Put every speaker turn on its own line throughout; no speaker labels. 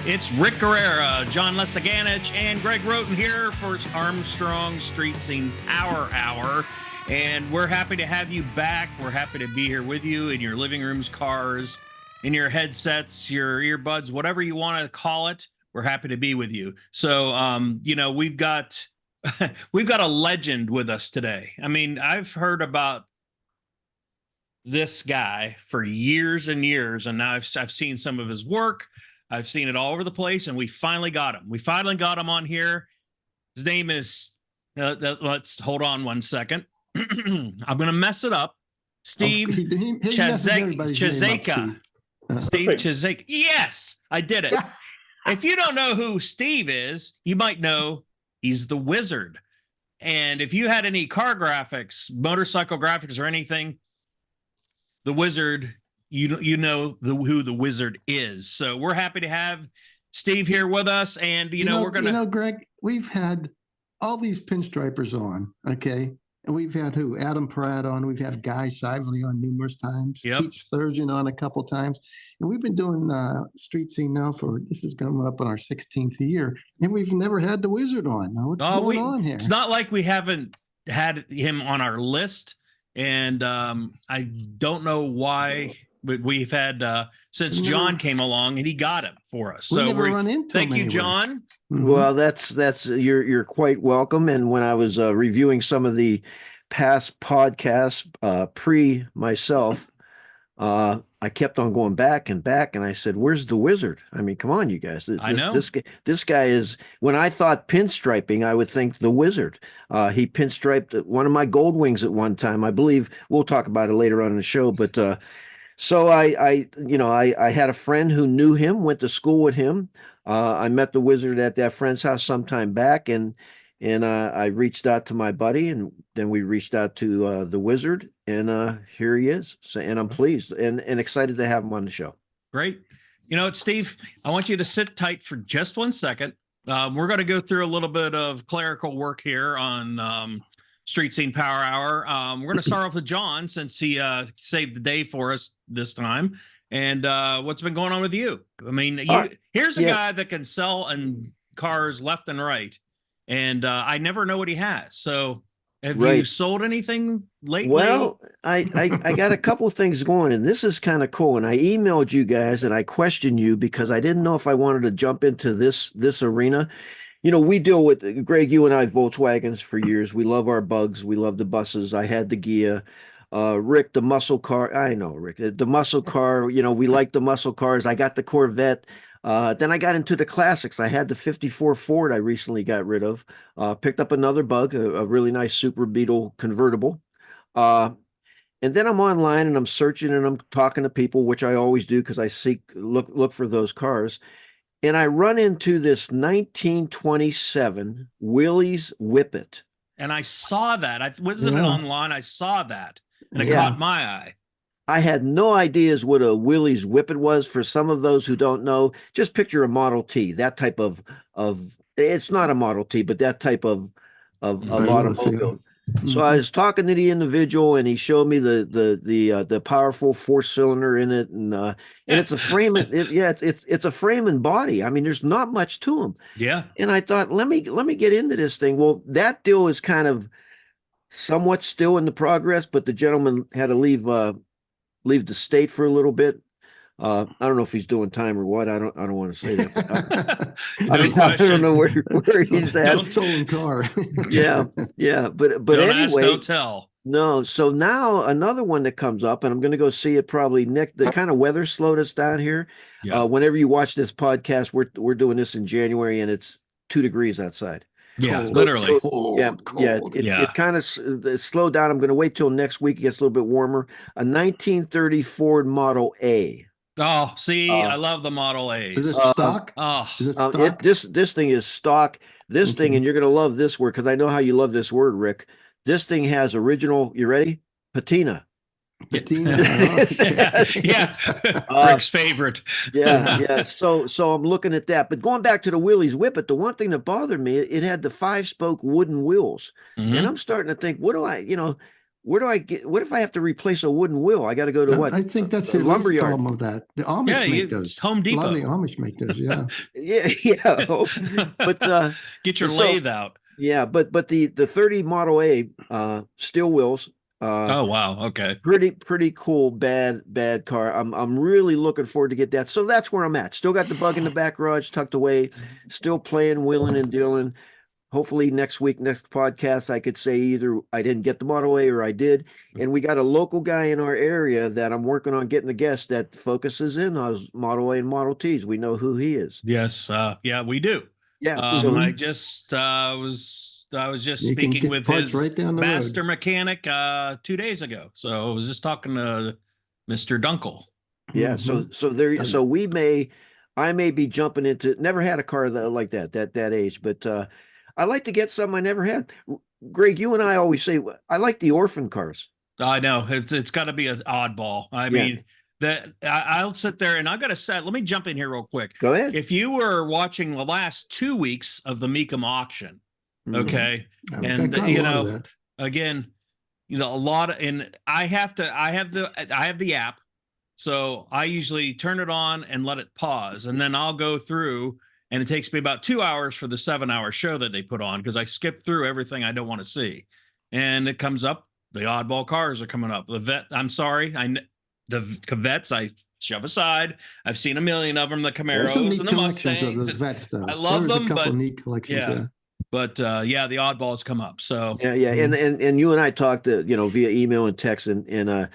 It's Rick Guerrera, John Lesaganich, and Greg Roten here for Armstrong Street Scene Power Hour. And we're happy to have you back. We're happy to be here with you in your living rooms, cars, in your headsets, your earbuds, whatever you want to call it. We're happy to be with you. So, we've got we've got a legend with us today. I mean, I've heard about this guy for years and years, and now I've seen some of his work. I've seen it all over the place, and we finally got him. We finally got him on here. His name is, let's hold on one second. I'm going to mess it up. Steve Chaszeyka. Steve Chaszeyka. Yes, I did it. If you don't know who Steve is, you might know he's the Wizard. And if you had any car graphics, motorcycle graphics, or anything, the Wizard, you know who the Wizard is. So we're happy to have Steve here with us. And, we're going to...
Greg, we've had all these pinstripers on, okay? And we've had Adam Pratt on. We've had Guy Shively on numerous times.
Yep.
Pete Sturgeon on a couple times. And we've been doing Street Scene now this is coming up on our 16th year. And we've never had the Wizard on. Now, what's going on here?
It's not like we haven't had him on our list. And I don't know why, but we've had since John came along and he got him for us. So
never run into
thank you,
anywhere.
John.
Mm-hmm. Well, that's you're quite welcome. And when I was reviewing some of the past podcasts pre myself, I kept on going back and back, and I said, "Where's the Wizard?" I mean, come on, you guys.
I know
this guy is. When I thought pinstriping, I would think the Wizard. He pinstriped one of my Gold Wings at one time, I believe. We'll talk about it later on in the show, but. So I had a friend who knew him, went to school with him. I met the Wizard at that friend's house sometime back, and I reached out to my buddy, and then we reached out to the Wizard, and here he is. So, and I'm pleased and excited to have him on the show.
Great. Steve, I want you to sit tight for just 1 second. We're going to go through a little bit of clerical work here on Street Scene Power Hour. We're going to start off with John, since he saved the day for us this time. And what's been going on with you? I mean, here's a guy that can sell cars left and right, and I never know what he has. So have you sold anything lately? Well,
I got a couple of things going, and this is kind of cool. And I emailed you guys and I questioned you because I didn't know if I wanted to jump into this arena. We deal with, Greg, you and I, Volkswagens for years. We love our bugs. We love the buses. I had the Gia. Rick, the muscle car. I know, Rick, the muscle car. We like the muscle cars. I got the Corvette. Then I got into the classics. I had the 54 Ford I recently got rid of. Picked up another bug, a really nice Super Beetle convertible. And then I'm online and I'm searching and I'm talking to people, which I always do because I look for those cars. And I run into this 1927 Willys Whippet.
And I saw that. I wasn't it online. I saw that. And it caught my eye.
I had no ideas what a Willys Whippet was. For some of those who don't know, just picture a Model T, that type of it's not a Model T, but that type of automobile. So I was talking to the individual, and he showed me the powerful 4-cylinder in it, and it's a frame. It's a frame and body. I mean, there's not much to them.
Yeah.
And I thought, let me get into this thing. Well, that deal is kind of somewhat still in the progress, but the gentleman had to leave the state for a little bit. I don't know if he's doing time or what. I don't want to say that. I don't know where he's at.
Stolen car.
yeah. But
don't
anyway,
ask, don't tell.
No. So now another one that comes up, and I'm going to go see it probably. Nick, the kind of weather slowed us down here.
Yeah.
Whenever you watch this podcast, we're doing this in January, and it's 2 degrees outside.
Yeah, literally.
Cold.
It kind of slowed down. I'm going to wait till next week. It gets a little bit warmer. A 1930 Ford Model A.
Oh, see, I love the Model A's.
Is it stock?
Is it
stock? This thing is stock. This thing, and you're going to love this word because I know how you love this word, Rick. This thing has original. You ready? Patina.
Patina.
Yeah. Rick's favorite.
Yeah. So I'm looking at that. But going back to the Willys Whippet, the one thing that bothered me, it had the 5-spoke wooden wheels, and I'm starting to think, what do I, where do I get? What if I have to replace a wooden wheel? I got to go to what?
I think that's
a
the
lumber
least
yard.
problem of that. The Amish
Yeah,
make those.
Home
A lot of the
Depot.
Amish make those. Yeah.
Yeah, yeah. But
Get your
so
lathe out.
yeah, but the 30 Model A steel wheels,
Oh wow, okay.
pretty cool. Bad car. I'm really looking forward to get that. So that's where I'm at. Still got the bug in the back garage tucked away. Still playing, wheeling and dealing. Hopefully next podcast, I could say either I didn't get the Model A or I did. And we got a local guy in our area that I'm working on getting the guest that focuses in on Model A and Model Ts. We know who he is.
Yes, yeah, we do.
Yeah. So
I just I was just
You can
speaking
get
with
parts
his
right down the
master
road.
mechanic 2 days ago. So I was just talking to Mr. Dunkel.
yeah,
Mhm.
so I may be jumping into, never had a car like that age, but I like to get some I never had. Greg, you and I always say I like the orphan cars.
I know it's got to be an oddball. I
Yeah.
mean, I'll sit there and I got to say, let me jump in here real quick.
Go ahead.
If you were watching the last 2 weeks of the Mecum auction,
Mhm.
okay,
I've
and
got a
you
lot of
know,
that.
again, you know, a lot of, and I have the app, so I usually turn it on and let it pause, and then I'll go through, and it takes me about 2 hours for the 7 hour show that they put on because I skip through everything I don't want to see, and it comes up. The oddball cars are coming up. I'm sorry, the Vettes I shove aside. I've seen a million of them. The
There's some
Camaros
neat
and the
collections of
Mustangs.
those vets, though.
I love
There's
them,
a couple
but
neat collections.
yeah.
Yeah.
But yeah, the oddballs come up. So
Yeah, yeah, and you and I talked, via email and text, and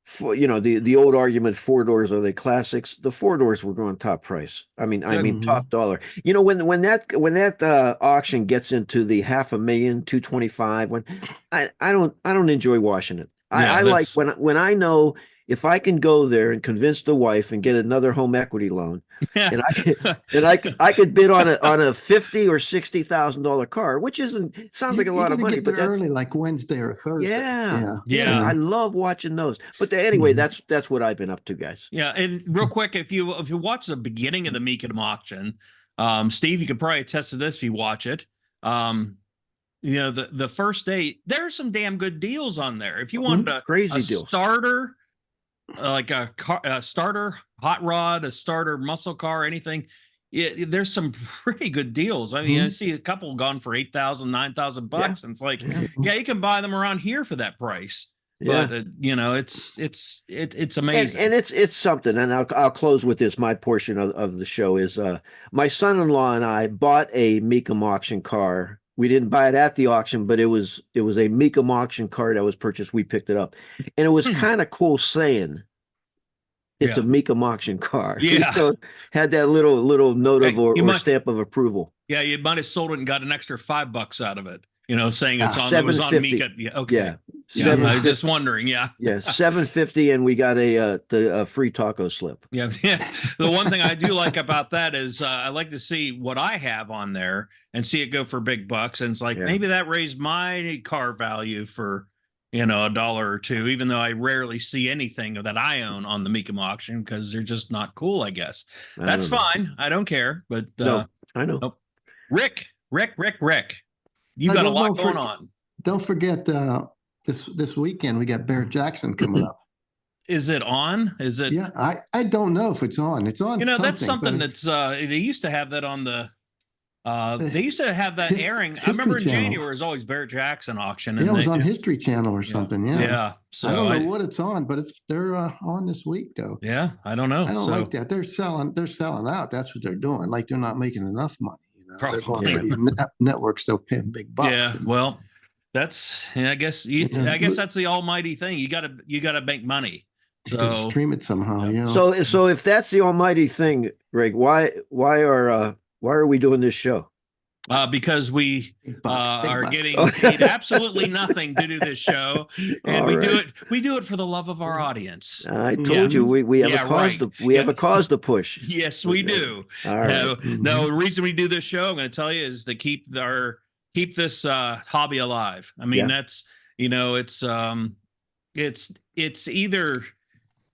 for, the old argument, four doors, are they classics? The four doors were going top price. I mean
Mhm.
top dollar. When that auction gets into the 500,000, 225, when I don't enjoy washing it.
yeah,
I like
that's
when I know if I can go there and convince the wife and get another home equity loan,
yeah.
and I could bid on a 50 or $60,000 car, which sounds like a
You
lot
got
of
to
money,
get
but
there
that's,
early, like Wednesday or Thursday.
yeah,
Yeah.
yeah,
Yeah.
I love watching those. But anyway,
Mhm.
that's what I've been up to, guys.
Yeah, and real quick, if you watch the beginning of the Mecum auction, Steve, you could probably attest to this if you watch it. You know, the first day, there's some damn good deals on there. If you wanted
Crazy
a
deals.
starter, like a starter hot rod, a starter muscle car, anything, there's some pretty good deals. I mean, I
Mhm.
see a couple gone for 8,000, 9,000
Yeah.
bucks, and it's like,
Yeah.
yeah, you can buy them around here for that price.
Yeah.
But you know, it's
And
amazing.
it's something, and I'll close with this. My portion of the show is my son-in-law and I bought a Mecum auction car. We didn't buy it at the auction, but it was a Mecum auction car that was purchased. We picked it up, and it was kind of cool saying it's
Yeah.
a Mecum auction car.
Yeah.
Had that little note of
Hey, you
or
might,
stamp of approval.
yeah, you might have sold it and got an extra $5 out of it. You know, saying it was on
750.
Mika. Yeah, okay.
Yeah,
Yeah, I was
750.
just wondering. Yeah.
Yeah, 750, and we got a free taco slip.
Yeah, yeah. The one thing I do like about that is I like to see what I have on there and see it go for big bucks. And it's like,
Yeah.
maybe that raised my car value for, you know, $1 or $2, even though I rarely see anything that I own on the Mecum auction because they're just not cool, I guess.
I
That's
don't know.
fine. I don't care. But
No, I know.
oh, Rick, you
I
got a
don't
lot
know
going on.
Don't forget this weekend we got Barrett Jackson coming up.
Is it on? Is it?
Yeah, I don't know if it's on. It's on.
You know, that's something
but
that's they used to have that on the they used to have that airing. I
History
remember in
Channel.
January it was always Barrett Jackson auction.
Yeah,
And
it was on History Channel or something. Yeah.
Yeah. So
I don't know what it's on, but they're on this week though.
yeah, I don't know.
I don't
So
like that. They're selling out. That's what they're doing. Like they're not making enough money. You know, they're going
probably.
for these networks. They'll pay big bucks.
Yeah.
and-
Well, that's I guess I guess that's the almighty thing. You gotta make money.
you gotta
So
stream it somehow.
Yeah.
Yeah.
So if that's the almighty thing, Greg, why are we doing this show?
Because we
Big bucks.
are getting paid absolutely nothing to do this show, and
All
we
right.
do it for the love of our audience.
I told you we have
Yeah,
a cause
right.
we have a cause to push.
Yes, we do.
All right.
No, the reason we do this show, I'm going to tell you, is to keep this hobby alive. I mean,
Yeah.
that's, you know, it's either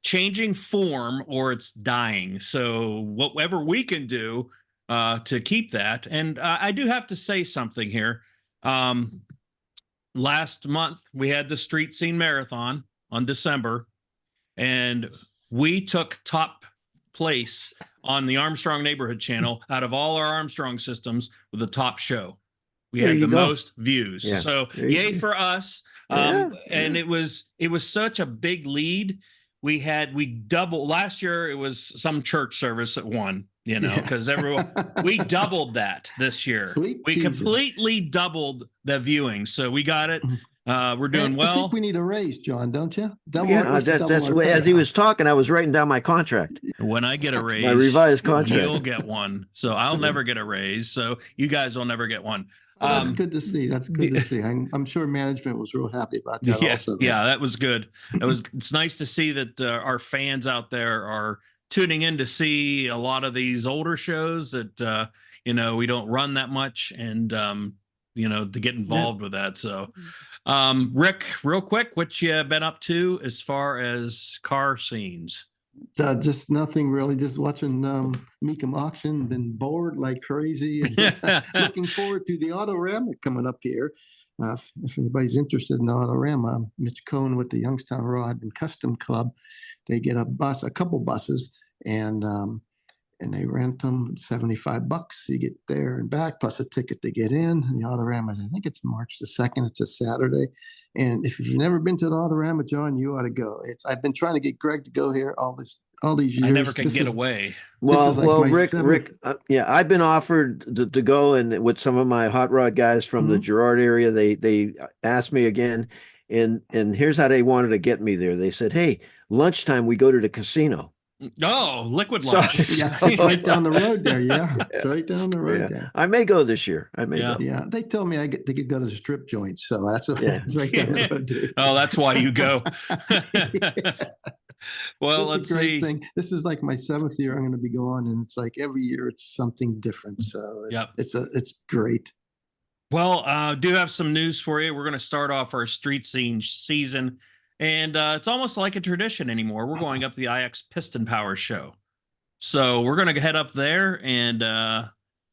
changing form or it's dying. So whatever we can do to keep that. And I do have to say something here. last month we had the Street Scene Marathon on December, and we took top place on the Armstrong Neighborhood Channel out of all our Armstrong systems with the top show. We
There
had
you
the
go.
most views.
Yeah.
So
There you
yay
go.
for us.
Yeah,
And
yeah.
it was such a big lead. We doubled last year. It was some church service at one, you know,
Yeah.
because everyone, we doubled that this year.
Sweet
We
Jesus.
completely doubled the viewing. So we got it. We're doing
I think
well.
we need a raise, John, don't you?
Yeah,
We should double
that's
our pay.
as he was talking, I was writing down my contract,
When I get a raise,
my revised
you'll
contract.
get one. So I'll never get a raise. So you guys will never get one.
Oh, that's good to see. That's good to see. I'm sure management was real happy about that
Yeah,
also.
yeah, that was good. It's nice to see that our fans out there are tuning in to see a lot of these older shows that you know, we don't run that much, and you know, to get involved with that. So Rick, real quick, what you been up to as far as car scenes?
Just nothing really. Just watching Meekum auction. Been bored like crazy, and looking forward to the Autorama coming up here. If anybody's interested in the Autorama, Mitch Cohn with the Youngstown Rod and Custom Club, they get a couple buses, and they rent them $75. You get there and back, plus a ticket to get in. And the Autorama, I think it's March the 2nd. It's a Saturday. And if you've never been to the Autorama, John, you ought to go. I've been trying to get Greg to go here all these years.
I never can get away.
Well,
like
Rick, yeah, I've been offered to go, and with some of my hot rod guys from the Girard area, they asked me again, and here's how they wanted to get me there. They said, "Hey, lunchtime we go to the casino."
Oh, liquid lunch.
Yeah, it's right down the road there. Yeah, it's right down the road there.
I may go this year. I may go.
Yeah, they told me they could go to the strip joints, so that's it's right down the road too.
Oh, that's why you go. Well,
It's
let's
a great
see.
thing. This is like my 7th year I'm going to be going, and it's like every year it's something different. So it's great.
Well, do have some news for you. We're going to start off our street scene season, and it's almost like a tradition anymore. We're going up the IX Piston Power Show. So we're going to head up there and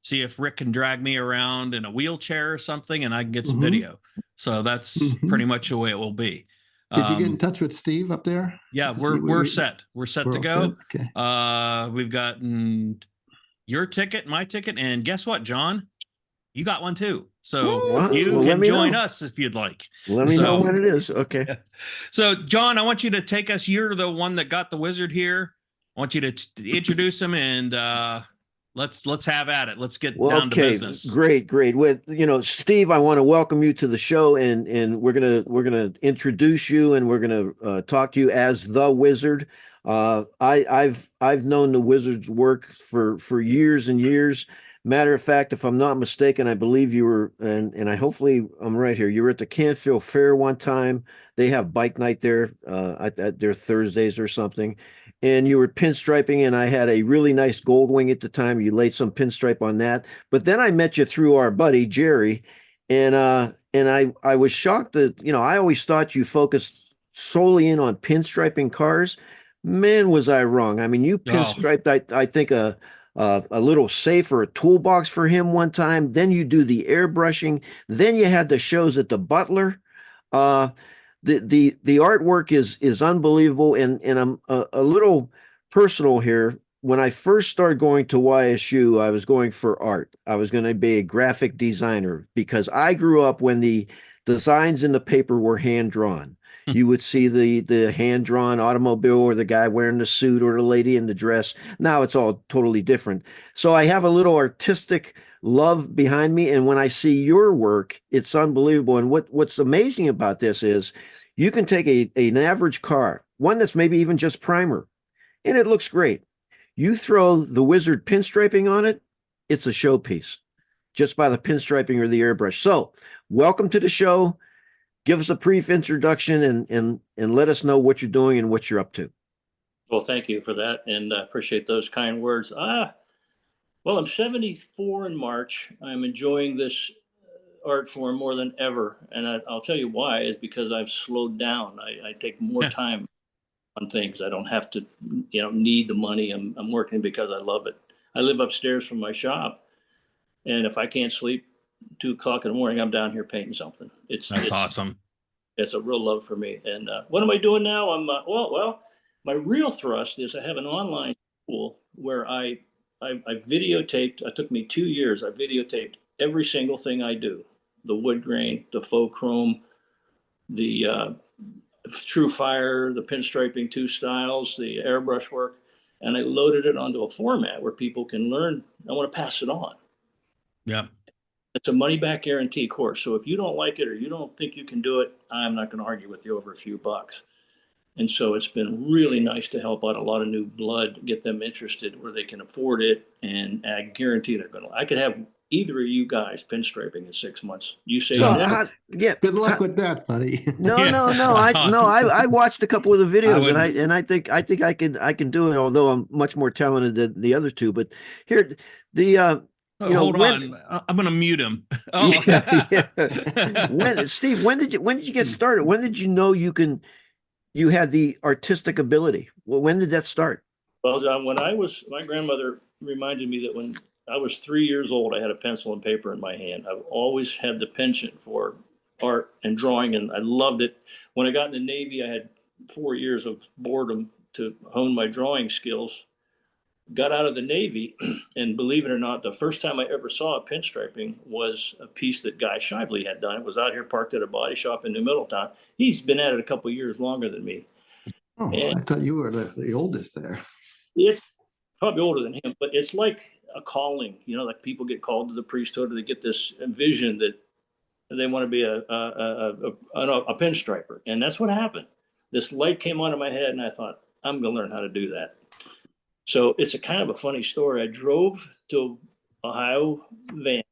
see if Rick can drag me around in a wheelchair or something, and I can get some video. So that's pretty much the way it will be.
Did you get in touch with Steve up there?
Yeah, we're set. We're set to go.
Set? Okay.
We've gotten your ticket, my ticket, and guess what, John? You got one too. So you can join us if you'd like.
Let me know when it is. Okay.
Yeah. So, John, I want you to take us. You're the one that got the wizard here. I want you to introduce him, and let's have at it. Let's get down to business.
Great. With Steve, I want to welcome you to the show, and we're gonna introduce you, and we're gonna talk to you as the wizard. I've known the wizard's work for years and years. Matter of fact, if I'm not mistaken, I believe you were, and I hopefully I'm right here. You were at the Canfield Fair one time. They have bike night there at their Thursdays or something. And you were pinstriping, and I had a really nice gold wing at the time. You laid some pinstripe on that. But then I met you through our buddy Jerry, and I was shocked that I always thought you focused solely in on pinstriping cars. Man, was I wrong? I mean, you pinstriped I think a little safe or a toolbox for him one time. Then you do the airbrushing. Then you had the shows at the Butler. The artwork is unbelievable, and I'm a little personal here. When I first started going to YSU, I was going for art. I was going to be a graphic designer because I grew up when the designs in the paper were hand drawn. You would see the hand drawn automobile, or the guy wearing the suit, or the lady in the dress. Now it's all totally different. So I have a little artistic love behind me, and when I see your work, it's unbelievable. And what's amazing about this is you can take an average car, one that's maybe even just primer, and it looks great. You throw the wizard pinstriping on it, it's a showpiece just by the pinstriping or the airbrush. So welcome to the show. Give us a brief introduction and let us know what you're doing and what you're up to.
Well, thank you for that, and appreciate those kind words. Well, I'm 74 in March. I'm enjoying this art form more than ever, and I'll tell you why. Is because I've slowed down. I take more time on things. I don't have to, need the money. I'm working because I love it. I live upstairs from my shop, and if I can't sleep, 2 o'clock in the morning, I'm down here painting something.
That's awesome.
It's a real love for me. And what am I doing now? I'm well. My real thrust is I have an online school where I videotaped. It took me 2 years. I videotaped every single thing I do: the wood grain, the faux chrome, the true fire, the pinstriping 2 styles, the airbrush work, and I loaded it onto a format where people can learn. I want to pass it on.
Yeah.
It's a money back guarantee course. So if you don't like it or you don't think you can do it, I'm not going to argue with you over a few bucks. And so it's been really nice to help out a lot of new blood, get them interested where they can afford it. And I guarantee they're going to. I could have either of you guys pinstriping in 6 months. You say,
So,
never.
yeah.
Good luck with that, buddy.
No.
Yeah.
I watched a couple of the videos,
I
and I think I can do it. Although I'm much more talented than the other two. But here, the
Hold on. I'm going to mute him. Oh.
Yeah. Steve, when did you get started? When did you know you had the artistic ability? Well, when did that start?
Well, John, my grandmother reminded me that when I was 3 years old, I had a pencil and paper in my hand. I've always had the penchant for art and drawing, and I loved it. When I got in the Navy, I had 4 years of boredom to hone my drawing skills. Got out of the Navy, and believe it or not, the first time I ever saw a pinstriping was a piece that Guy Shively had done. It was out here parked at a body shop in New Middletown. He's been at it a couple of years longer than me.
Oh, I thought you were the oldest there.
It's probably older than him, but it's like a calling, like people get called to the priesthood, or they get this vision that they want to be a pinstriper. And that's what happened. This light came onto my head, and I thought, I'm going to learn how to do that. So it's a kind of a funny story. I drove to Ohio van.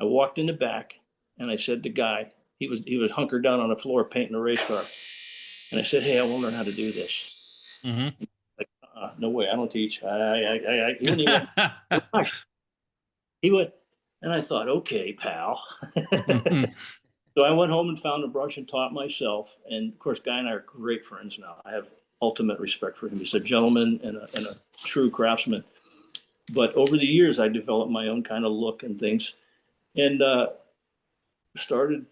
I walked in the back, and I said to Guy, he was hunkered down on the floor painting a race car. And I said, hey, I want to learn how to do this.
Mm-hmm.
Like, no way, I don't teach. He wouldn't even, he would. And I thought, okay, pal. So I went home and found a brush and taught myself. And of course, Guy and I are great friends now. I have ultimate respect for him. He's a gentleman and a true craftsman. But over the years, I developed my own kind of look and things, and started,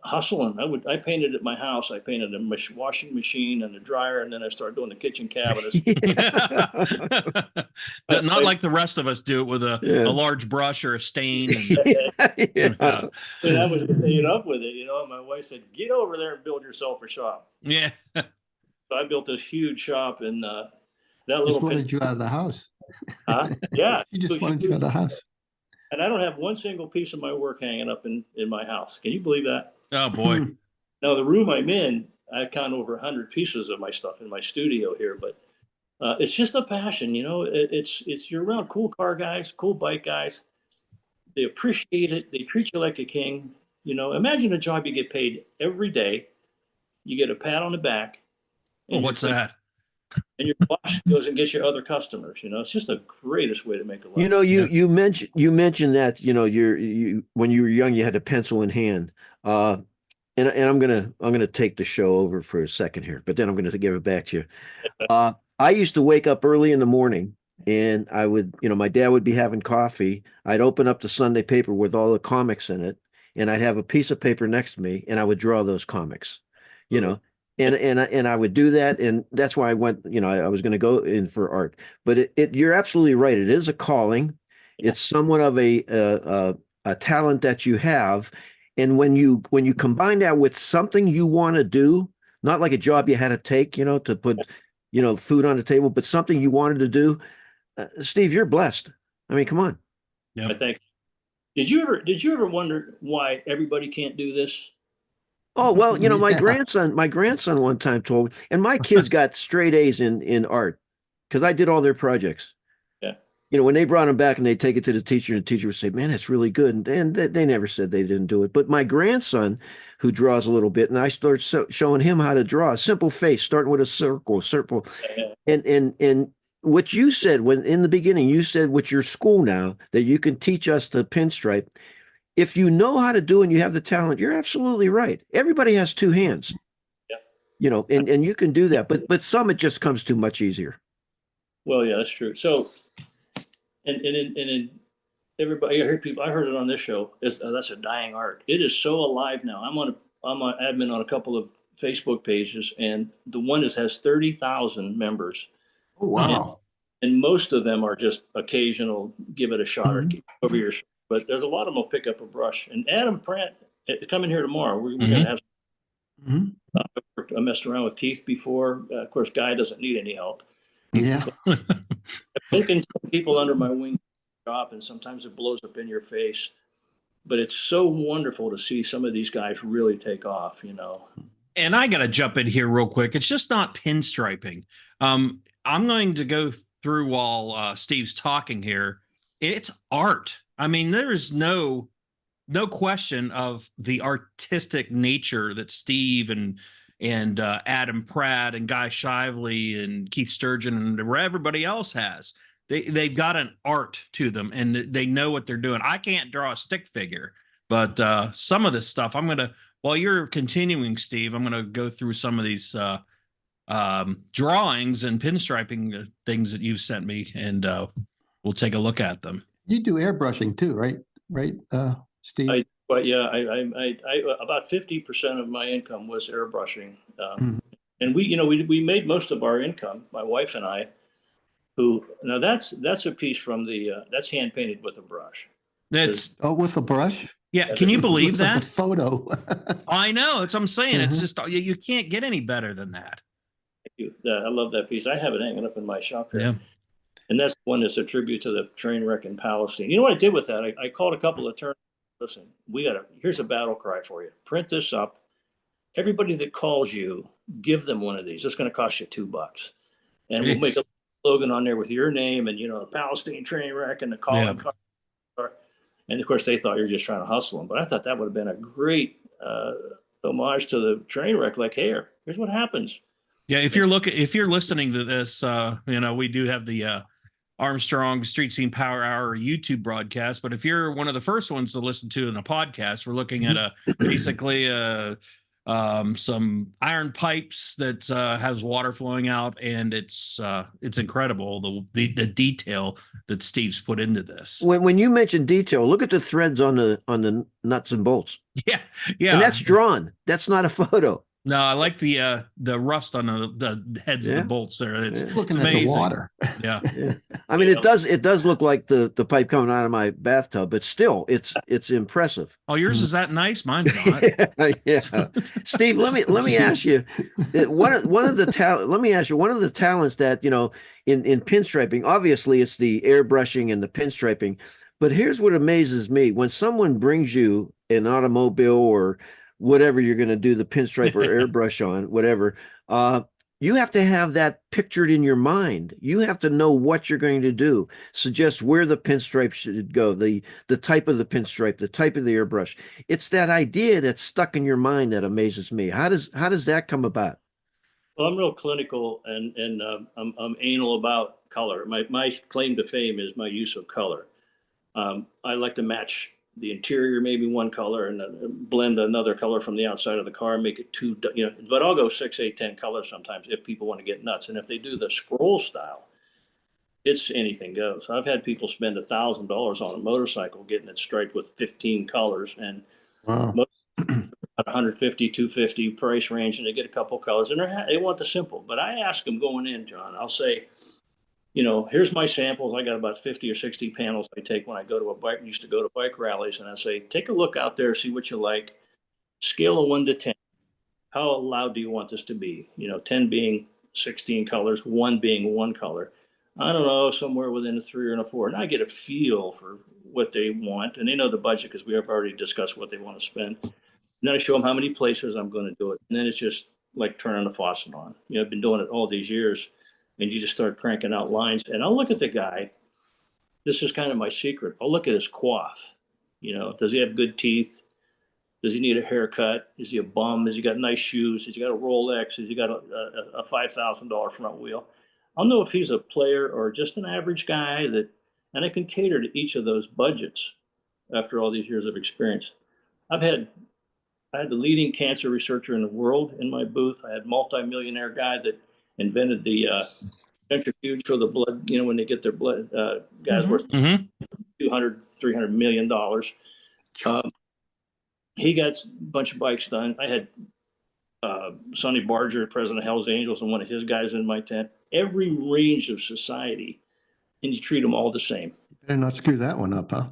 hustling. I painted at my house. I painted a washing machine and a dryer, and then I started doing the kitchen cabinets.
Not like the rest of us do it with a large brush or a stain.
Yeah.
And I was paid up with it. My wife said, "Get over there and build yourself a shop."
Yeah.
So I built this huge shop, and that
Just
little
wanted you out of the house.
Yeah.
She just wanted you out of the house.
And I don't have one single piece of my work hanging up in my house. Can you believe that?
Oh boy.
Now the room I'm in, I count over 100 pieces of my stuff in my studio here, but it's just a passion, it's you're around cool car guys, cool bike guys. They appreciate it. They treat you like a king. Imagine a job you get paid every day. You get a pat on the back.
What's that?
And your boss goes and gets your other customers. It's just the greatest way to make a living.
You mentioned that you when you were young you had a pencil in hand, and I'm gonna take the show over for a second here, but then I'm gonna give it back to you. I used to wake up early in the morning, and I would, my dad would be having coffee. I'd open up the Sunday paper with all the comics in it, and I'd have a piece of paper next to me, and I would draw those comics, And I would do that, and that's why I went. I was going to go in for art. But you're absolutely right. It is a calling. It's somewhat of a talent that you have, and when you combine that with something you want to do, not like a job you had to take, to put, food on the table, but something you wanted to do. Steve, you're blessed. I mean, come on.
Yeah. I think. Did you ever wonder why everybody can't do this?
Oh, well, my grandson one time told me, and my kids got straight A's in art because I did all their projects.
Yeah.
When they brought them back and they take it to the teacher, and the teacher would say, man, it's really good. And they never said they didn't do it. But my grandson, who draws a little bit, and I started showing him how to draw a simple face, starting with a circle. And what you said when in the beginning, you said with your school now that you can teach us to pinstripe. If you know how to do and you have the talent, you're absolutely right. Everybody has two hands, and you can do that. But some it just comes too much easier.
Well, yeah, that's true. So, and everybody, I hear people, I heard it on this show. That's a dying art. It is so alive now. I'm an admin on a couple of Facebook pages, and the one that has 30,000 members.
Oh, wow.
And most of them are just occasional, give it a shot or keep over your shoulder. But there's a lot of them will pick up a brush. And Adam Pratt, come in here tomorrow. We're going to have. I messed around with Keith before. Of course, Guy doesn't need any help.
Yeah.
I've taken some people under my wing shop, and sometimes it blows up in your face. But it's so wonderful to see some of these guys really take off, you know.
And I got to jump in here real quick. It's just not pinstriping. I'm going to go through while Steve's talking here. It's art. I mean, there is no question of the artistic nature that Steve and Adam Pratt and Guy Shively and Keith Sturgeon and everybody else has. They've got an art to them, and they know what they're doing. I can't draw a stick figure, but some of this stuff while you're continuing, Steve, I'm gonna go through some of these drawings and pinstriping things that you've sent me, and we'll take a look at them.
You do airbrushing too, right? Right, Steve?
But yeah, I about 50% of my income was airbrushing, and we made most of our income, my wife and I. Now that's a piece from that's hand painted with a brush.
That's
with a brush.
Yeah, can you believe that?
Like a photo.
I know. That's what I'm saying. It's just you can't get any better than that.
Thank you. I love that piece. I have it hanging up in my shop here.
Yeah.
And that's one that's a tribute to the train wreck in Palestine. You know what I did with that? I called a couple of attorneys. Listen, here's a battle cry for you. Print this up. Everybody that calls you, give them one of these. It's going to cost you $2. And we'll make a slogan on there with your name and, the Palestine train wreck and the calling car. And of course, they thought you were just trying to hustle them. But I thought that would have been a great homage to the train wreck. Like, hey, here's what happens.
Yeah, if you're listening to this, we do have the Armstrong Street Scene Power Hour YouTube broadcast. But if you're one of the first ones to listen to in a podcast, we're looking at basically some iron pipes that has water flowing out, and it's incredible the detail that Steve's put into this.
When you mention detail, look at the threads on the nuts and bolts.
Yeah,
and that's drawn. That's not a photo.
No, I like the rust on the heads of the bolts there. It's
looking
at
the water.
Yeah.
I mean, it does look like the pipe coming out of my bathtub, but still, it's impressive.
Oh, yours is that nice? Mine's not.
Yeah. Steve, let me ask you one of the talents that in pinstriping. Obviously, it's the airbrushing and the pinstriping, but here's what amazes me: when someone brings you an automobile or whatever you're going to do the pinstripe or airbrush on, whatever, you have to have that pictured in your mind. You have to know what you're going to do, suggest where the pinstripe should go, the type of the pinstripe, the type of the airbrush. It's that idea that's stuck in your mind that amazes me. How does that come about?
Well, I'm real clinical and I'm anal about color. My claim to fame is my use of color. I like to match the interior, maybe one color, and blend another color from the outside of the car, make it two, but I'll go 6, 8, 10 colors sometimes if people want to get nuts. And if they do the scroll style, it's anything goes. I've had people spend $1,000 on a motorcycle getting it striped with 15 colors, and most 150, 250 price range, and they get a couple colors, and they want the simple. But I ask them going in, John, I'll say, here's my samples. I got about 50 or 60 panels I take when I go to a bike. I used to go to bike rallies, and I say, take a look out there, see what you like. Scale of 1 to 10. How loud do you want this to be? 10 being 16 colors, 1 being 1 color. I don't know, somewhere within a 3 or a 4. And I get a feel for what they want, and they know the budget because we have already discussed what they want to spend. And then I show them how many places I'm going to do it. And then it's just like turning the faucet on. I've been doing it all these years. And you just start cranking out lines. And I'll look at the guy. This is kind of my secret. I'll look at his coif. Does he have good teeth? Does he need a haircut? Is he a bum? Has he got nice shoes? Has he got a Rolex? Has he got a $5,000 front wheel? I'll know if he's a player or just an average guy and I can cater to each of those budgets after all these years of experience. I had the leading cancer researcher in the world in my booth. I had multi-millionaire guy that invented the centrifuge for the blood, when they get their blood, guys worth $200 $300 million. He got a bunch of bikes done. I had Sonny Barger, president of Hell's Angels, and one of his guys in my tent. Every range of society, and you treat them all the same.
Better not screw that one up, huh?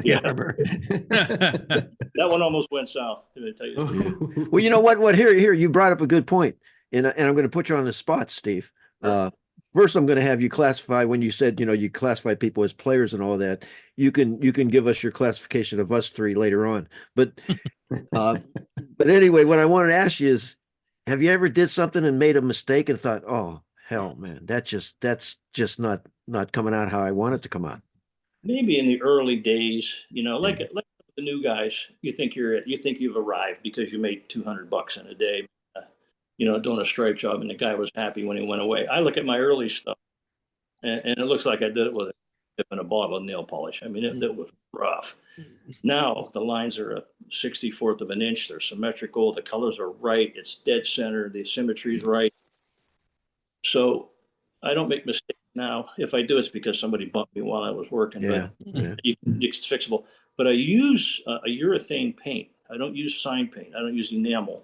Yeah.
That
That one almost went south, to tell you the truth.
Well, you know what? Here, you brought up a good point, and I'm going to put you on the spot, Steve. First, I'm going to have you classify when you said, you classify people as players and all that. You can give us your classification of us three later on. But anyway, what I wanted to ask you is, have you ever did something and made a mistake and thought, oh hell, man, that's just not coming out how I want it to come out?
Maybe in the early days, like the new guys, you think you've arrived because you made $200 in a day. Doing a stripe job, and the guy was happy when he went away. I look at my early stuff, and it looks like I did it with a tip and a bottle of nail polish. I mean, it was rough. Now the lines are a 64th of an inch. They're symmetrical. The colors are right. It's dead center. The symmetry is right. So I don't make mistakes now. If I do, it's because somebody bumped me while I was working.
Yeah.
But it's fixable. But I use a urethane paint. I don't use sign paint. I don't use enamel.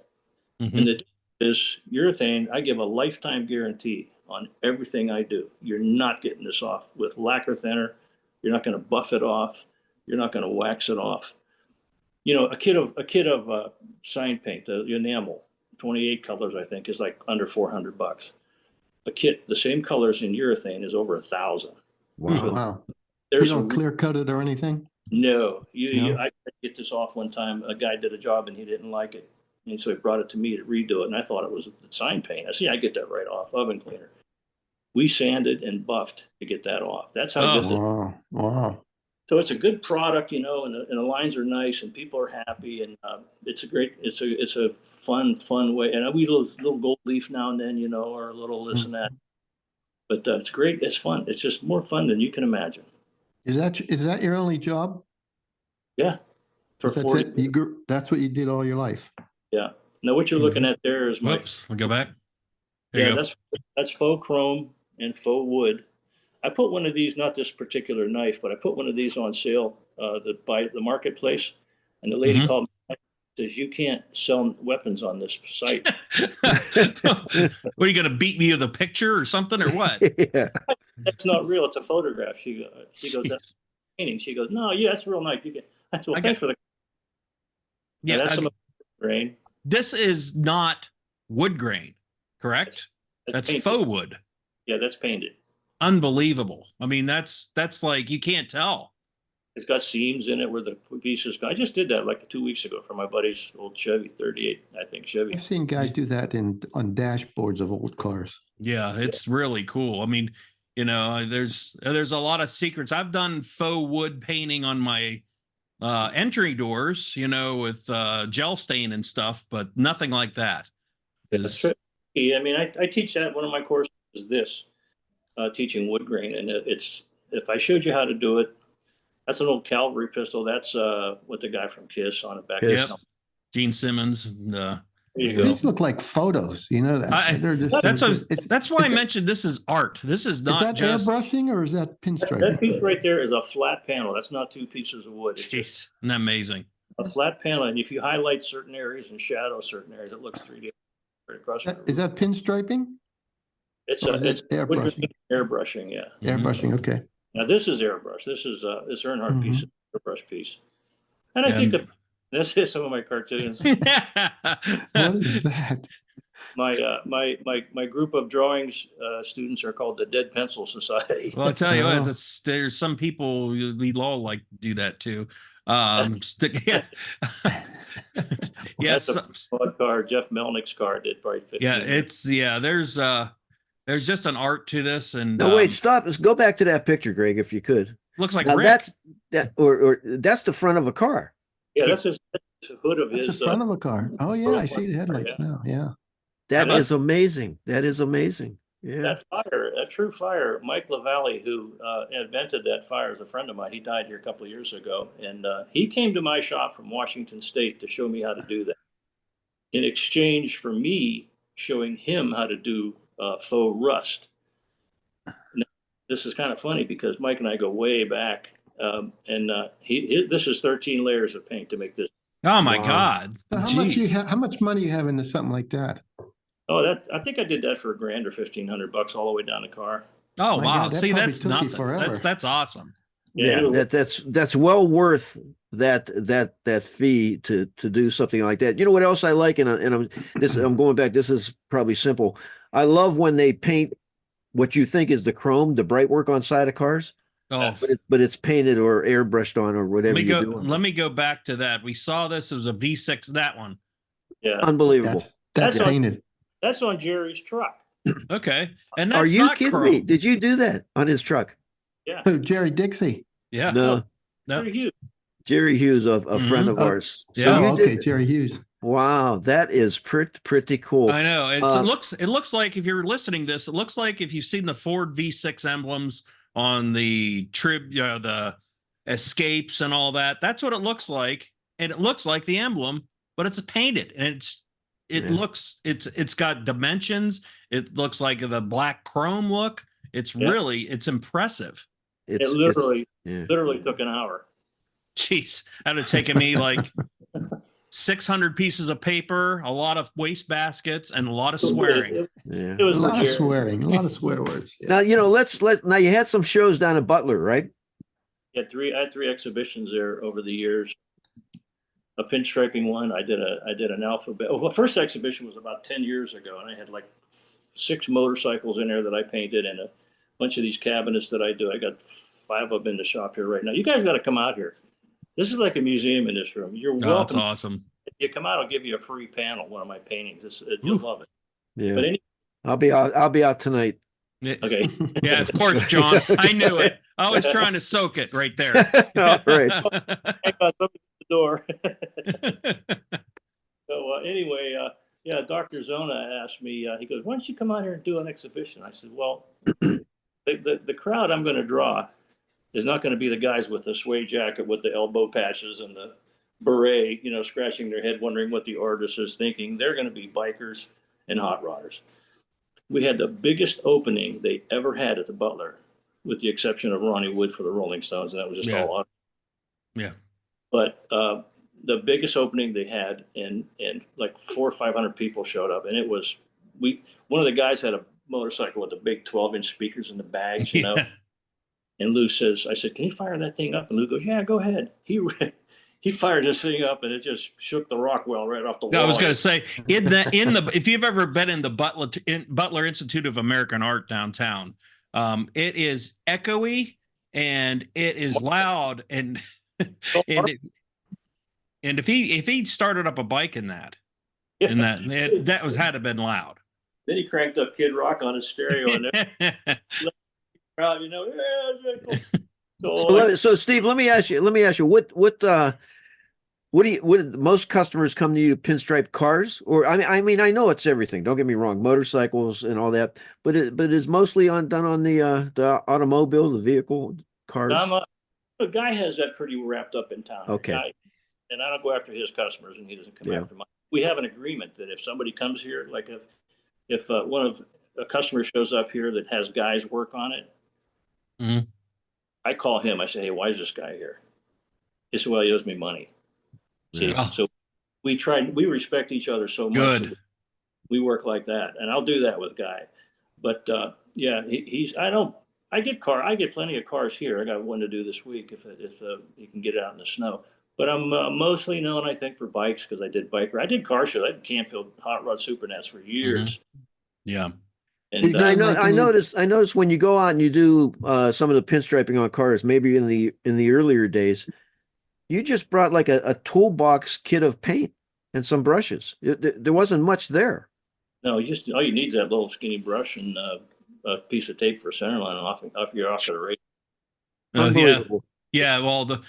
And the is urethane, I give a lifetime guarantee on everything I do. You're not getting this off with lacquer thinner. You're not going to buff it off. You're not going to wax it off. A kit of sign paint, the enamel, 28 colors, I think, is like under $400. A kit, the same colors in urethane, is over $1,000.
Wow. You
There's
don't clear cut it or anything?
No. I tried to get this off one time. A guy did a job and he didn't like it. And so he brought it to me to redo it, and I thought it was the sign paint. I get that right off, oven cleaner. We sanded and buffed to get that off. That's how good.
Wow.
So it's a good product, and the lines are nice, and people are happy, and it's a fun way. And we use a little gold leaf now and then, or a little this and that. But it's great. It's fun. It's just more fun than you can imagine.
Is that your only job?
Yeah. For 40
that's what you did all your life.
Yeah. Now what you're looking at there is
Whoops, we'll go back. There you go.
That's faux chrome and faux wood. I put one of these, not this particular knife, but I put one of these on sale by the marketplace, and the lady called me and says, "You can't sell weapons on this site."
What, are you going to beat me with a picture or something, or what?
Yeah.
That's not real. It's a photograph. She goes, "That's painting." She goes, "No, yeah, that's a real knife. You can." I said, "Well, thanks for the."
Yeah,
that's some grain.
This is not wood grain, correct? That's faux wood.
Yeah, that's painted.
Unbelievable. I mean, that's like, you can't tell.
It's got seams in it where the pieces go. I just did that like 2 weeks ago for my buddy's old Chevy 38, I think Chevy.
I've seen guys do that on dashboards of old cars.
Yeah, it's really cool. I mean, there's a lot of secrets. I've done faux wood painting on my entry doors, with gel stain and stuff, but nothing like that.
That's true. I mean, I teach that. One of my courses is this, teaching wood grain, and it's, if I showed you how to do it, that's an old cavalry pistol. That's what the guy from Kiss on it back.
Yep. Gene Simmons. And,
these look like photos, that. They're just,
that's why I mentioned this is art. This is not
just airbrushing, or is that pinstriping?
That piece right there is a flat panel. That's not two pieces of wood. It's just
isn't that amazing?
A flat panel, and if you highlight certain areas and shadow certain areas, it looks 3D right across.
Is that pinstriping?
It's
airbrushing.
Airbrushing, yeah.
Airbrushing, okay.
Now this is airbrush. This Earnhardt piece, airbrush piece, and I think this is some of my cartoons.
What is that?
My group of drawings students are called the Dead Pencil Society.
Well, I'll tell you what, there's some people we all like to do that too.
Yes, that's a car. Jeff Melnick's car did probably 15 years.
There's just an art to this. And
no, wait, stop. Let's go back to that picture, Greg, if you could.
Looks like
now
Rick.
That's the front of a car.
Yeah, that's the hood of his.
That's the front of a car. Oh yeah, I see the headlights now. Yeah,
that is amazing. That is amazing. Yeah,
that true fire. Mike LaValle, who invented that fire, is a friend of mine. He died here a couple of years ago, and he came to my shop from Washington State to show me how to do that. In exchange for me showing him how to do faux rust. Now, this is kind of funny because Mike and I go way back, This is 13 layers of paint to make this.
Oh my
Wow.
God.
So
Jeez.
how much money you have into something like that?
Oh, I think I did that for $1,000 or $1,500 all the way down the car.
Oh
My
wow.
God, that
See,
probably
that's
took you
nothing.
forever.
That's awesome.
Yeah,
Yeah, that's well worth that fee to do something like that. You know what else I like, and I'm going back. This is probably simple. I love when they paint what you think is the chrome, the bright work on side of cars,
Oh,
but it's painted or airbrushed on or whatever you do.
let me go back to that. We saw this. It was a V6, that one.
yeah.
Unbelievable.
That's
That's
painted.
That's on Jerry's truck.
Okay. And that's
Are you
not
kidding
chrome.
me? Did you do that on his truck?
Yeah.
Who, Jerry Dixie?
Yeah.
No,
No.
Jerry Hughes.
Jerry Hughes, a friend of
Oh,
ours.
Yeah.
So
Oh,
you
okay,
did.
Jerry Hughes.
Wow, that is pretty cool.
I know. It looks like, if you're listening to this, it looks like if you've seen the Ford V6 emblems on the the Escapes and all that, that's what it looks like. And it looks like the emblem, but it's painted, and it's got dimensions. It looks like the black chrome look. It's it's impressive.
It literally
yeah.
took an hour.
Jeez, that'd have taken me like 600 pieces of paper, a lot of waste baskets, and a lot of swearing.
Yeah.
It was
A lot of
legit.
swearing, a lot of swear words. Yeah.
Now, now you had some shows down in Butler, right?
I had three exhibitions there over the years. A pinstriping one. I did an alphabet. Well, the first exhibition was about 10 years ago, and I had like 6 motorcycles in there that I painted, and a bunch of these cabinets that I do. I got 5 of them in the shop here right now. You guys got to come out here. This is like a museum in this room. You're welcome.
Oh, that's awesome.
If you come out, I'll give you a free panel, one of my paintings. You'll love it.
Yeah.
But
I'll be out tonight.
okay.
Yeah, of course, John. I knew it. I was trying to soak it right there.
All right.
I got somebody at the door. So anyway, Dr. Zona asked me, he goes, why don't you come out here and do an exhibition? I said, well, the crowd I'm going to draw is not going to be the guys with the suede jacket with the elbow patches and the beret, scratching their head, wondering what the artist is thinking. They're going to be bikers and hot rodders. We had the biggest opening they ever had at the Butler, with the exception of Ronnie Wood for the Rolling Stones, and that was just all auto.
Yeah.
But the biggest opening they had, and like 400 or 500 people showed up, and it was one of the guys had a motorcycle with the big 12-inch speakers in the bags, And Lou says, I said, can you fire that thing up? And Lou goes, yeah, go ahead. He fired this thing up, and it just shook the Rockwell right off the wall.
I was going to say, if you've ever been in the Butler Institute of American Art downtown, it is echoey and it is loud, and if he started up a bike in that, that had to have been loud.
Then he cranked up Kid Rock on his stereo, and crowd,
So Steve, let me ask you, what most customers come to you to pinstripe cars? Or I mean, I know it's everything. Don't get me wrong, motorcycles and all that, but it's mostly done on the automobile, the vehicle, cars.
The guy has that pretty wrapped up in town.
Okay.
And I don't go after his customers, and he doesn't come after mine. We have an agreement that if somebody comes here, like if one of a customer shows up here that has guys work on it,
mm-hmm.
I call him. I say, hey, why is this guy here? He said, well, he owes me money. See, so we respect each other so much.
Good.
We work like that, and I'll do that with Guy. But I get plenty of cars here. I got one to do this week if you can get it out in the snow. But I'm mostly known, I think, for bikes, because I did car shows. I did Canfield Hot Rod Supernats for years.
Mm-hmm. Yeah.
And I noticed when you go out and you do some of the pinstriping on cars, maybe in the earlier days, you just brought like a toolbox kit of paint and some brushes. There wasn't much there.
No, all you need is that little skinny brush and a piece of tape for a center line, and you're off to the race.
Unbelievable.
Yeah. Well,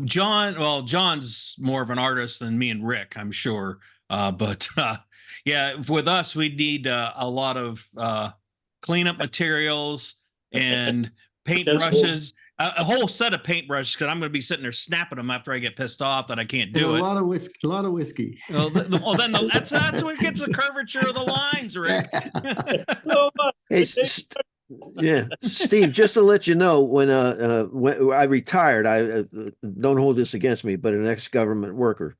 John's more of an artist than me and Rick, I'm sure. But with us, we need a lot of cleanup materials and paint brushes, a whole set of paintbrushes, because I'm going to be sitting there snapping them after I get pissed off that I can't do it.
A lot of whiskey.
Well, that's what gets the curvature of the lines, Rick.
Hey, Yeah, Steve, just to let you know, when I retired, I don't hold this against me, but an ex-government worker.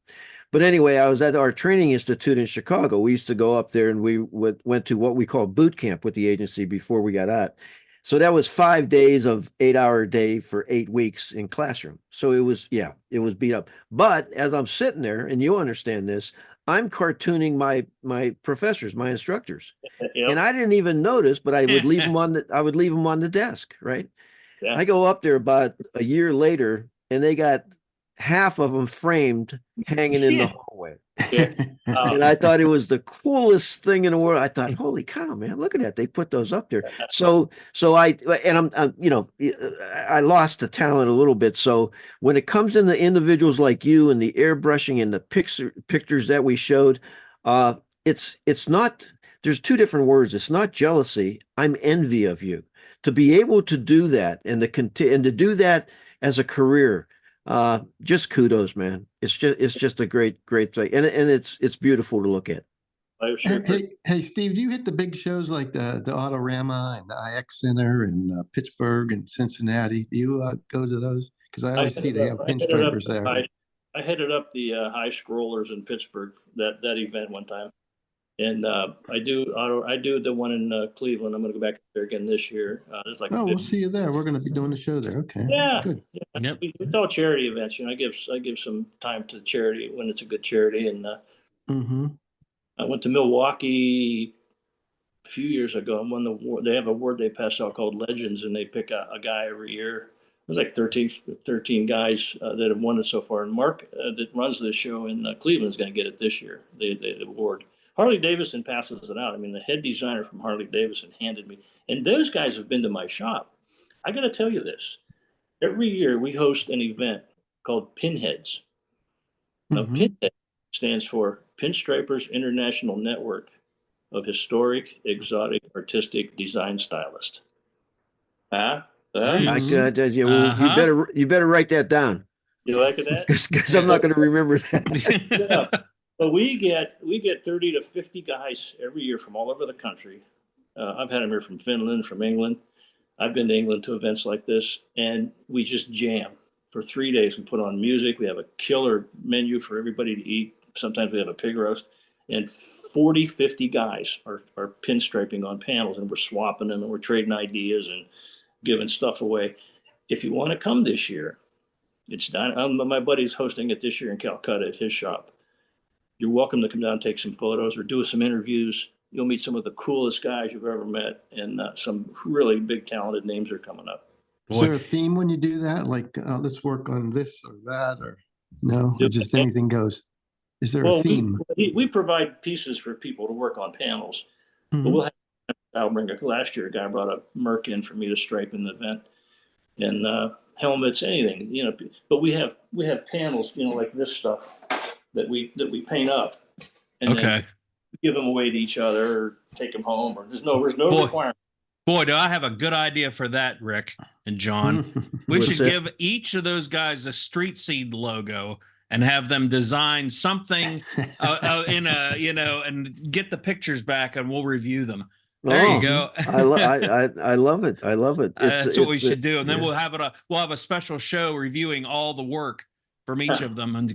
But anyway, I was at our training institute in Chicago. We used to go up there and we went to what we call boot camp with the agency before we got out. So that was 5 days of 8 hour a day for 8 weeks in classroom. So it was, yeah, it was beat up. But as I'm sitting there, and you understand this, I'm cartooning my professors, my instructors. And
Yep.
I didn't even notice, but I would leave them on the desk, right?
Yeah.
I go up there about a year later, and they got half of them framed hanging in the hallway.
Yeah.
And I thought it was the coolest thing in the world. I thought, holy cow, man, look at that. They put those up there. So I lost the talent a little bit. So when it comes in the individuals like you and the airbrushing and the pictures that we showed, it's not, there's two different words. It's not jealousy. I'm envy of you to be able to do that and to do that as a career. Just kudos, man. It's just a great thing, and it's beautiful to look at.
Hey, Steve, do you hit the big shows like the Autorama and the IX Center and Pittsburgh and Cincinnati? Do you go to those? Because I always see they have pinstripers there.
I headed up the high scrollers in Pittsburgh, that event one time. And I do the one in Cleveland. I'm going to go back there again this year. It's like
we'll see you there. We're going to be doing the show there. Okay.
Yeah,
good.
Yeah. Yep. It's all charity events. I give some time to charity when it's a good charity. And I went to Milwaukee a few years ago and won the award. They have a award they pass out called Legends, and they pick a guy every year. There's like 13 guys that have won it so far. And Mark that runs this show in Cleveland is going to get it this year. The award. Harley Davidson passes it out. I mean, the head designer from Harley Davidson handed me, and those guys have been to my shop. I got to tell you this. Every year we host an event called Pinheads. Now, Pinhead stands for Pinstripers International Network of Historic, Exotic, Artistic Design Stylists.
You better write that down.
You like that?
Because I'm not going to remember that.
Yeah. But we get 30 to 50 guys every year from all over the country. I've had them here from Finland, from England. I've been to England to events like this, and we just jam for 3 days. We put on music. We have a killer menu for everybody to eat. Sometimes we have a pig roast, and 40, 50 guys are pinstriping on panels, and we're swapping them, and we're trading ideas and giving stuff away. If you want to come this year, it's done. My buddy's hosting it this year in Calcutta at his shop. You're welcome to come down and take some photos or do some interviews. You'll meet some of the coolest guys you've ever met, and some really big talented names are coming up.
Is there a theme when you do that? Like, let's work on this or that, or no, or just anything goes? Is there a theme?
We provide pieces for people to work on panels. But we'll have, last year, a guy brought a Merc in for me to stripe in the event, and helmets, anything, But we have panels, like this stuff that we paint up, and then give them away to each other or take them home, or there's no requirement.
Boy, do I have a good idea for that, Rick and John. We should give each of those guys a Street Seed logo and have them design something and get the pictures back, and we'll review them. There you go.
I love it. I love it.
That's what we should do, and then we'll have a special show reviewing all the work from each of them, and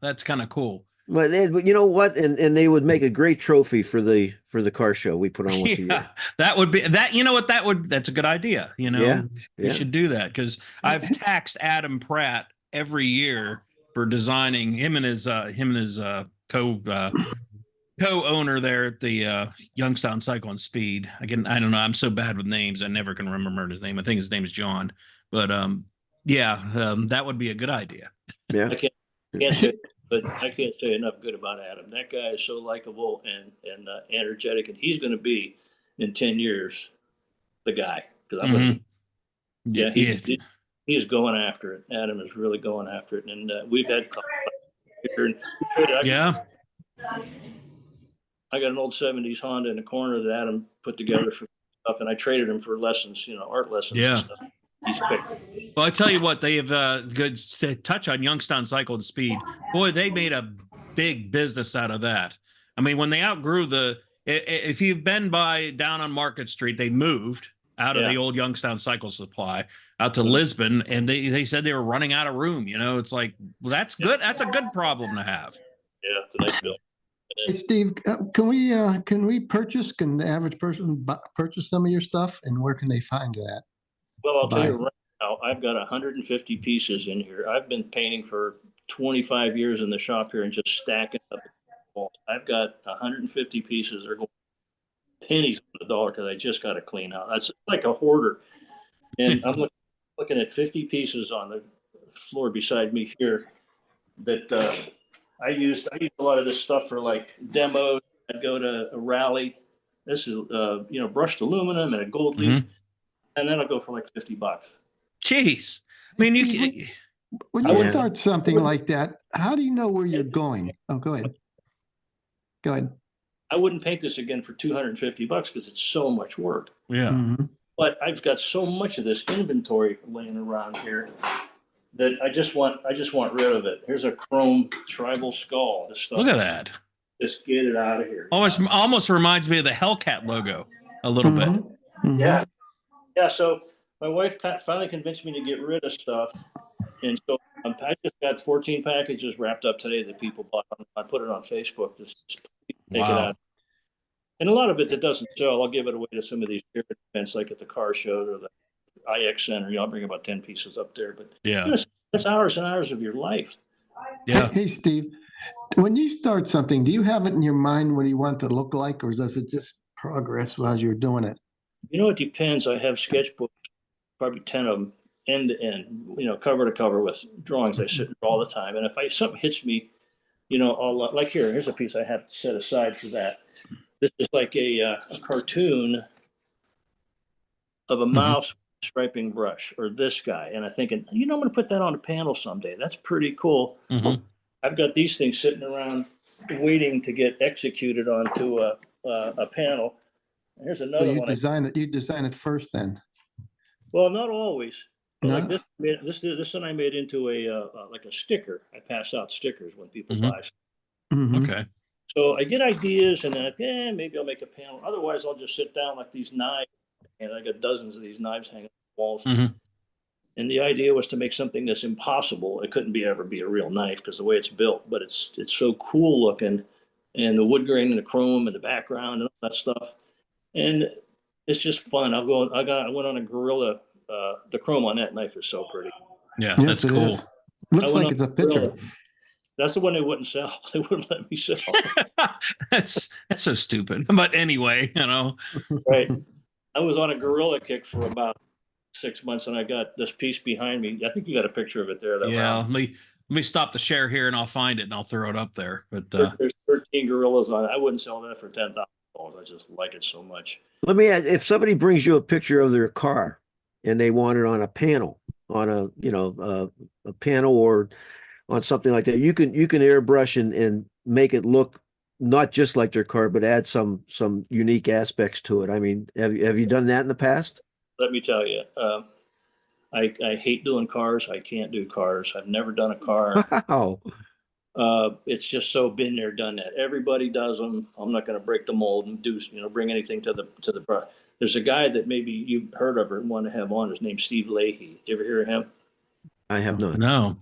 that's kind of cool.
But you know what? And they would make a great trophy for the car show we put on once a year.
That would be that. You know what? That's a good idea. We should do that, because I've taxed Adam Pratt every year for designing him and his co-owner there at the Youngstown Cycle and Speed. I don't know. I'm so bad with names. I never can remember his name. I think his name is John. But that would be a good idea.
Yeah.
I can't say enough good about Adam. That guy is so likable and energetic, and he's going to be in 10 years the guy. Because he is going after it. Adam is really going after it, and we've had. I got an old 70s Honda in the corner that Adam put together for stuff, and I traded him for lessons, art lessons.
Yeah.
And stuff. He's picked.
Well, I tell you what, they have good touch on Youngstown Cycle and Speed. Boy, they made a big business out of that. I mean, when they outgrew if you've been down on Market Street, they moved out of
Yeah.
the old Youngstown Cycle Supply out to Lisbon, and they said they were running out of room. It's like, well, that's good. That's a good problem to have.
Yeah, it's a nice building.
Hey, Steve, can we purchase? Can the average person purchase some of your stuff, and where can they find that?
Well, I'll tell
Bye.
you right now, I've got 150 pieces in here. I've been painting for 25 years in the shop here and just stacking up walls. I've got 150 pieces. They're going pennies on the dollar because I just got to clean out. That's like a hoarder. And I'm looking at 50 pieces on the floor beside me here that I used a lot of this stuff for like demos. I'd go to a rally. This is brushed aluminum and a gold leaf, and then I'll go for like $50.
Jeez, I mean,
Steve,
you can.
when you start something like that, how do you know where you're going? Oh, go ahead. Go ahead.
I wouldn't paint this again for $250 because it's so much work.
Yeah.
Mm-hmm.
But I've got so much of this inventory laying around here that I just want rid of it. Here's a chrome tribal skull. This stuff.
Look at that.
Just get it out of here.
Almost reminds me of the Hellcat logo a little bit.
Mm-hmm.
Yeah. Yeah. So my wife finally convinced me to get rid of stuff. And so I just got 14 packages wrapped up today that people bought. I put it on Facebook. Just take it out. And a lot of it that doesn't sell, I'll give it away to some of these different events, like at the car show or the IX Center. I'll bring about 10 pieces up there. But that's hours and hours of your life.
Yeah.
Hey, Steve, when you start something, do you have it in your mind what you want it to look like, or does it just progress as you're doing it?
It depends. I have sketchbooks, probably 10 of them, end to end, cover to cover with drawings I sit all the time. And if something hits me, I'll like here's a piece I have to set aside for that. This is like a cartoon of a mouse with a striping brush, or this guy. And I'm thinking, I'm going to put that on a panel someday. That's pretty cool.
Mm-hmm.
I've got these things sitting around waiting to get executed onto a panel. Here's another one.
You design it first then?
Well, not always.
No?
Like this one I made into like a sticker. I pass out stickers when people buy stuff.
Mm-hmm.
Okay.
So I get ideas, and then maybe I'll make a panel. Otherwise, I'll just sit down like these knives, and I got dozens of these knives hanging on the walls.
Mm-hmm.
And the idea was to make something that's impossible. It couldn't ever be a real knife because the way it's built, but it's so cool looking, and the wood grain and the chrome and the background and all that stuff, and it's just fun. I went on a Gorilla. The chrome on that knife is so pretty.
Yeah,
yes,
that's cool.
Looks like it's a picture.
Gorilla. That's the one they wouldn't sell. They wouldn't let me sell.
That's so stupid. But anyway,
Right. I was on a Gorilla kick for about 6 months, and I got this piece behind me. I think you got a picture of it there.
Let me stop the share here, and I'll find it, and I'll throw it up there. But
there's 13 Gorillas on it. I wouldn't sell that for $10,000. I just like it so much.
Let me add, if somebody brings you a picture of their car and they want it on a panel, on a panel or on something like that, you can airbrush and make it look not just like their car, but add some unique aspects to it. I mean, have you done that in the past?
Let me tell you, I hate doing cars. I can't do cars. I've never done a car.
Wow.
It's just so been there, done that. Everybody does them. I'm not going to break the mold and bring anything to the. There's a guy that maybe you've heard of or want to have on. His name's Steve Leahy. Did you ever hear of him?
I have not.
no.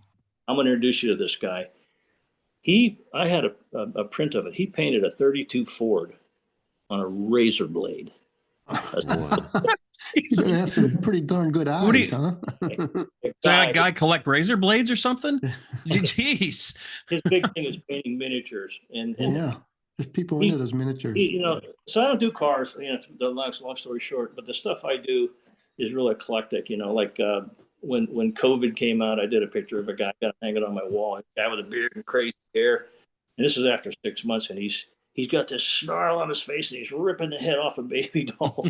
I'm going to introduce you to this guy. I had a print of it. He painted a 32 Ford on a razor blade.
Wow.
You better have some pretty darn good eyes, huh?
Does that guy collect razor blades or something? Jeez.
His big thing is painting miniatures, and
Yeah, there's people into those miniatures.
So I don't do cars. The long story short, but the stuff I do is real eclectic. Like when COVID came out, I did a picture of a guy, got hang it on my wall, a guy with a beard and crazy hair, and this is after 6 months, and he's got this snarl on his face, and he's ripping the head off a baby doll.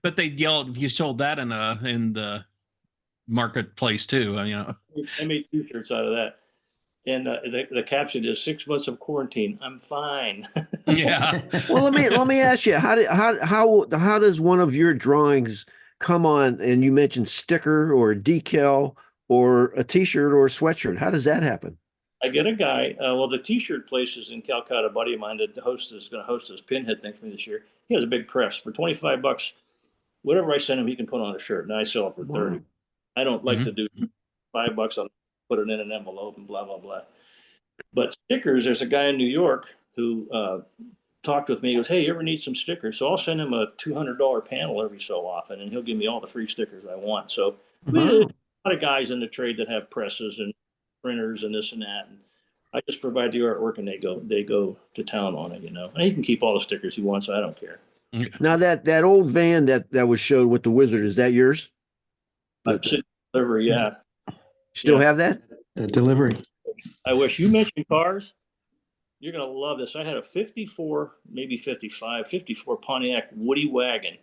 But they yelled, you sold that in the marketplace too.
I made T-shirts out of that. And the caption is 6 months of quarantine. I'm fine.
Yeah.
Well, let me ask you, how does one of your drawings come on? And you mentioned sticker or decal or a T-shirt or a sweatshirt. How does that happen?
I get a guy. The T-shirt place is in Calcutta. A buddy of mine that is going to host this Pinhead thing for me this year. He has a big press for $25. Whatever I send him, he can put on a shirt, and I sell it for 30. I don't like to do $5. I'll put it in an envelope and blah blah blah. But stickers, there's a guy in New York who talked with me. He goes, "Hey, you ever need some stickers?" So I'll send him a $200 panel every so often, and he'll give me all the free stickers I want. So we have a lot of guys in the trade that have presses and printers and this and that. And I just provide the artwork, and they go to town on it, And he can keep all the stickers he wants. I don't care.
Now that old van that was showed with the wizard, is that yours?
Delivery, yeah.
Still have that?
The delivery.
I wish. You mentioned cars. You're going to love this. I had a 54, maybe 54 Pontiac Woody wagon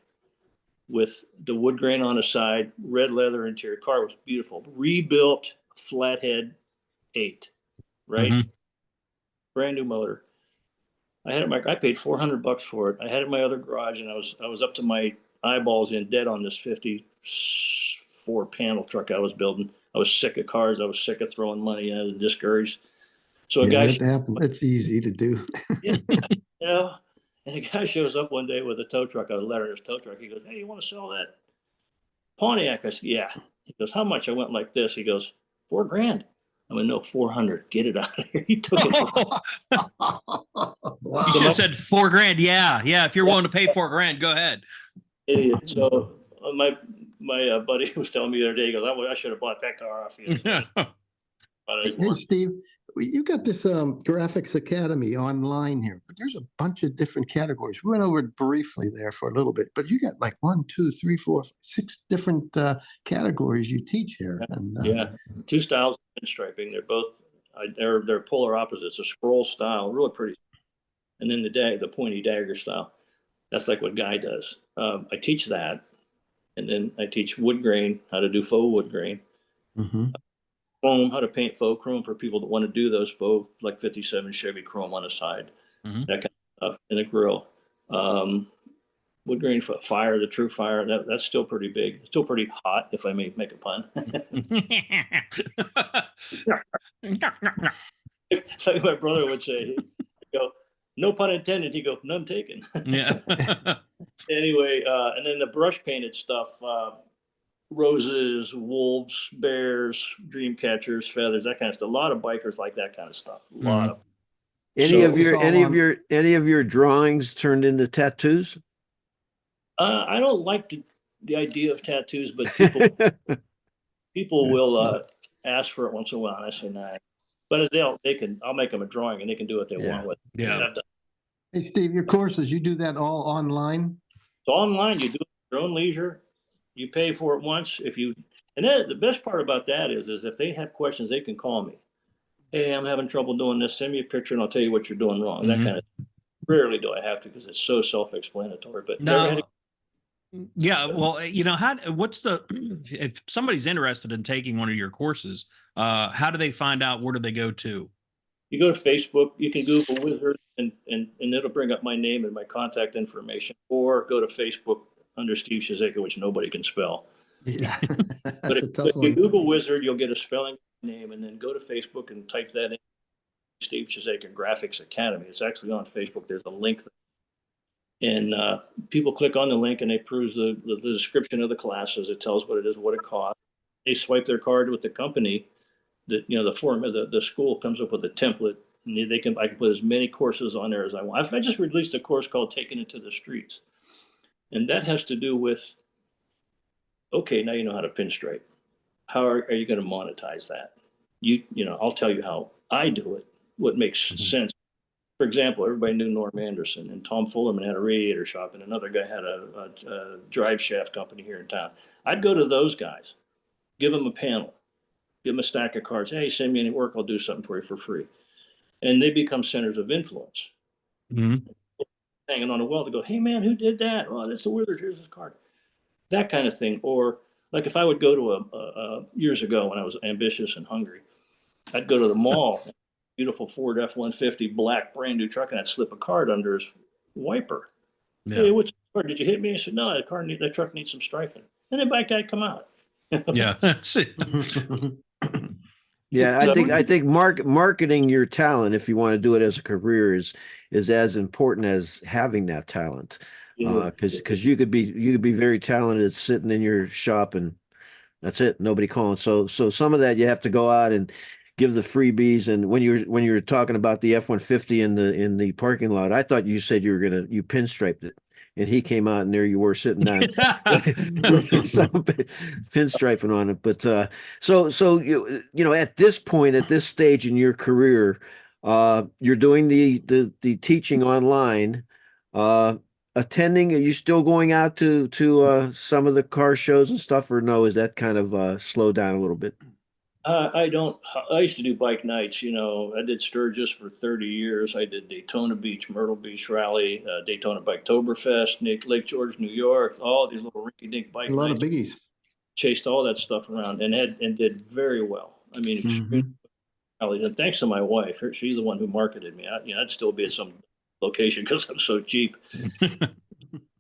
with the wood grain on the side, red leather interior. Car was beautiful. Rebuilt flathead 8, right?
Mm-hmm.
Brand new motor. I paid $400 for it. I had it in my other garage, and I was up to my eyeballs in debt on this 54 panel truck I was building. I was sick of cars. I was sick of throwing money. I was discouraged. So a guy,
it's easy to do.
and a guy shows up one day with a tow truck, a letterless tow truck. He goes, "Hey, you want to sell that Pontiac?" I said, "Yeah." He goes, "How much?" I went like this. He goes, $4,000. I went, "No, 400. Get it out of here." He took it.
Wow.
You should have said $4,000. Yeah. If you're willing to pay $4,000, go ahead.
Idiot. So my buddy was telling me the other day, he goes, "I should have bought that car off you."
Hey, Steve, you got this Graphics Academy online here, but there's a bunch of different categories. We went over it briefly there for a little bit, but you got like 1, 2, 3, 4, 6 different categories you teach here. And,
yeah, 2 styles of pinstriping. They're both they're polar opposites. A scroll style, really pretty, and then the pointy dagger style. That's like what Guy does. I teach that, and then I teach wood grain, how to do faux wood grain.
Mm-hmm.
Chrome, how to paint faux chrome for people that want to do those faux, like 57 Chevy chrome on the side, that kind of stuff, and a grill. Wood grain fire, the true fire, that's still pretty big. Still pretty hot, if I may make a pun. It's like my brother would say, he'd go, "No pun intended." He'd go, "None taken."
Yeah.
Anyway, and then the brush painted stuff, roses, wolves, bears, dream catchers, feathers, that kind of stuff. A lot of bikers like that kind of stuff. A lot of.
Any of your drawings turned into tattoos?
I don't like the idea of tattoos, but people will ask for it once in a while, and I say nah. But I'll make them a drawing, and they can do what they want with it.
Yeah.
Hey, Steve, your courses, you do that all online?
It's online. You do it at your own leisure. You pay for it once. And then the best part about that is if they have questions, they can call me. "Hey, I'm having trouble doing this. Send me a picture, and I'll tell you what you're doing wrong." That kind of. Rarely do I have to, because it's so self-explanatory. But
no. Yeah, well, if somebody's interested in taking one of your courses, how do they find out? Where do they go to?
You go to Facebook. You can Google Wizard, and it'll bring up my name and my contact information. Or go to Facebook under Steve Chaszeyka, which nobody can spell.
Yeah,
but if you Google Wizard, you'll get a spelling name, and then go to Facebook and type that in. Steve Chaszeyka Graphics Academy. It's actually on Facebook. There's a link there. And people click on the link, and they peruse the description of the classes. It tells what it is, what it costs. They swipe their card with the company. The form of the school comes up with a template, and I can put as many courses on there as I want. I just released a course called "Taking It to the Streets," and that has to do with, okay, now you know how to pinstripe. How are you going to monetize that? I'll tell you how I do it. What makes sense. For example, everybody knew Norm Anderson, and Tom Fullerman had a radiator shop, and another guy had a drive shaft company here in town. I'd go to those guys, give them a panel, give them a stack of cards. "Hey, send me any work, I'll do something for you for free." And they become centers of influence. Hanging on a wall to go, "Hey man, who did that? Oh, that's the Wizard. Here's his card." That kind of thing. Or like if I would go to years ago when I was ambitious and hungry, I'd go to the mall. Beautiful Ford F-150 black brand new truck, and I'd slip a card under his wiper. Yeah. "Hey, what's the card? Did you hit me?" I said, "No, that truck needs some striping." And then bike guy come out.
Yeah.
Yeah, I think marketing your talent, if you want to do it as a career, is as important as having that talent.
Yeah.
Because you could be very talented sitting in your shop and that's it, nobody calling. So some of that you have to go out and give the freebies. And when you were talking about the F-150 in the parking lot, I thought you said you pinstriped it, and he came out and there you were sitting down with some pinstriping on it. But so at this point, at this stage in your career, you're doing the teaching online. Attending, are you still going out to some of the car shows and stuff, or no, is that kind of slowed down a little bit?
I don't. I used to do bike nights. I did Sturgis for 30 years. I did Daytona Beach, Myrtle Beach Rally, Daytona Biketoberfest, Lake George, New York. All these little rinky-dink
A
bike
lot of
nights.
biggies.
Chased all that stuff around and did very well. I mean, extremely
Mhm.
well. And thanks to my wife. She's the one who marketed me. I'd still be at some location because I'm so cheap.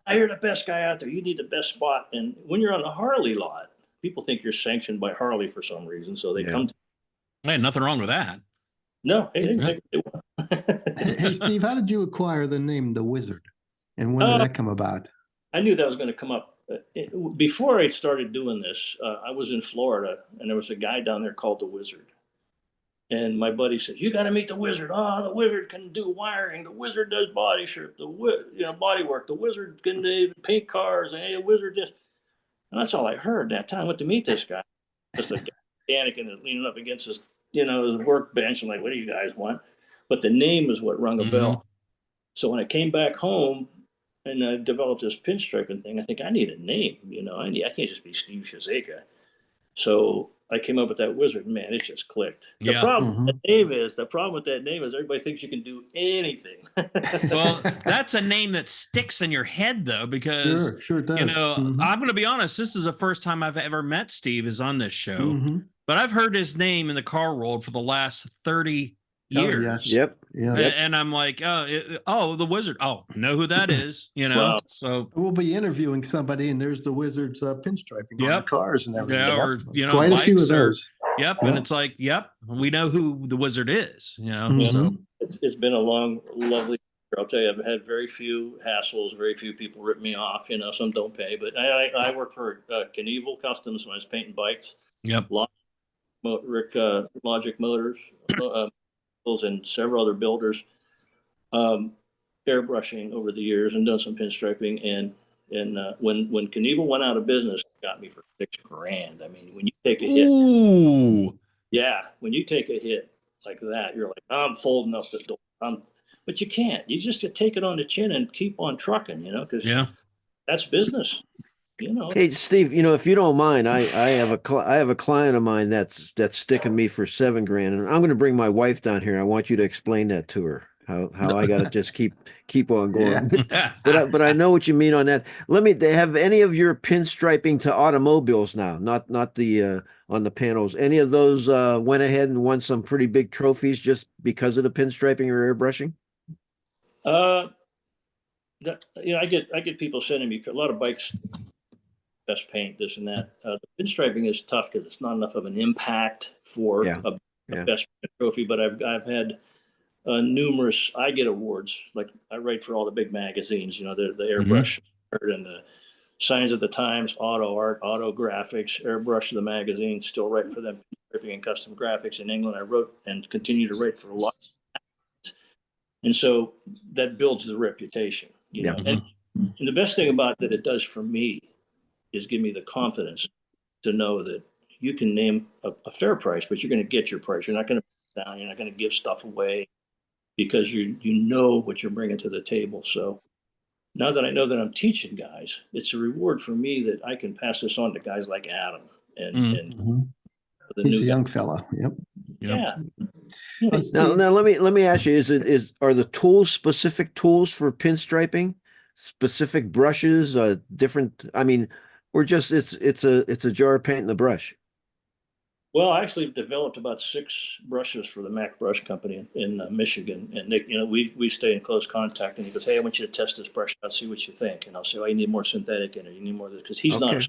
You're the best guy out there. You need the best spot. And when you're on the Harley lot, people think you're sanctioned by Harley for some reason, so they
Yeah.
come to.
Hey, nothing wrong with that.
No, hey,
Yeah.
they want.
Hey, Steve, how did you acquire the name The Wizard? And when did that come about?
I knew that was going to come up. Before I started doing this, I was in Florida, and there was a guy down there called the Wizard. And my buddy says, "You got to meet the Wizard. Oh, the Wizard can do wiring. The Wizard does body shirt. Body work. The Wizard can paint cars. And hey, the Wizard just." And that's all I heard that time. I went to meet this guy, just a mechanic and leaning up against his workbench. I'm like, "What do you guys want?" But the name is what rung a bell. So when I came back home and I developed this pinstriping thing, I think I need a name. I can't just be Steve Chaszeyka. So I came up with that Wizard. Man, it just clicked. The
Yeah.
problem with that name is everybody thinks you can do anything.
Well, that's a name that sticks in your head though, because
Sure does. Mhm.
I'm going to be honest. This is the first time I've ever met Steve is on this show,
Mhm.
but I've heard his name in the car world for the last 30
Oh,
years.
yes.
Yep.
Yes.
And I'm like, the Wizard. Oh, know who that is?
Wow.
So
We'll be interviewing somebody, and there's the Wizard's pinstriping on the
Yep.
cars and everything.
yeah, or
There's quite a few of
bikes or
those.
yep,
Yep.
and it's like, yep, we know who the Wizard is. So
Mhm.
It's been a long, lovely. I'll tell you, I've had very few hassles, very few people rip me off. Some don't pay, but I worked for Knievel Customs when I was painting bikes.
yep,
Logic Motors, and several other builders. Airbrushing over the years and done some pinstriping. And when Knievel went out of business, it got me for $6,000. I mean, when you take a hit,
ooh,
when you take a hit like that, you're like, I'm folding up the door. But you can't. You just take it on the chin and keep on trucking, because
yeah,
that's business.
Hey, Steve, if you don't mind, I have I have a client of mine that's sticking me for $7,000, and I'm going to bring my wife down here. I want you to explain that to her. How I got to just keep on going.
Yeah.
But I know what you mean on that. They have any of your pinstriping to automobiles now, not the on the panels. Any of those went ahead and won some pretty big trophies just because of the pinstriping or airbrushing?
I get people sending me a lot of bikes, best paint, this and that. The pinstriping is tough because it's not enough of an impact for
Yeah.
a best trophy. But I've had numerous. I get awards. Like I write for all the big magazines. The Airbrush and the Signs of the Times, Auto Art, Auto Graphics, Airbrush the magazine. Still write for them, pinstriping and custom graphics in England. I wrote and continue to write for a lot. And so that builds the reputation.
Yeah.
And the best thing about that it does for me is give me the confidence to know that you can name a fair price, but you're going to get your price. You're not going to put it down. You're not going to give stuff away because you know what you're bringing to the table. So now that I know that I'm teaching guys, it's a reward for me that I can pass this on to guys like Adam and
Mhm.
the
He's
new
a young fella. Yep.
yeah.
Hey,
Now,
Steve,
let me ask you: are the tools specific tools for pinstriping, specific brushes, different? I mean, or just it's a jar of paint and the brush.
Well, I actually developed about 6 brushes for the Mac Brush Company in Michigan, and they, we stay in close contact. And he goes, "Hey, I want you to test this brush out, see what you think." And I'll say, "Oh, you need more synthetic in it. You need more of this," because he's not.
Okay.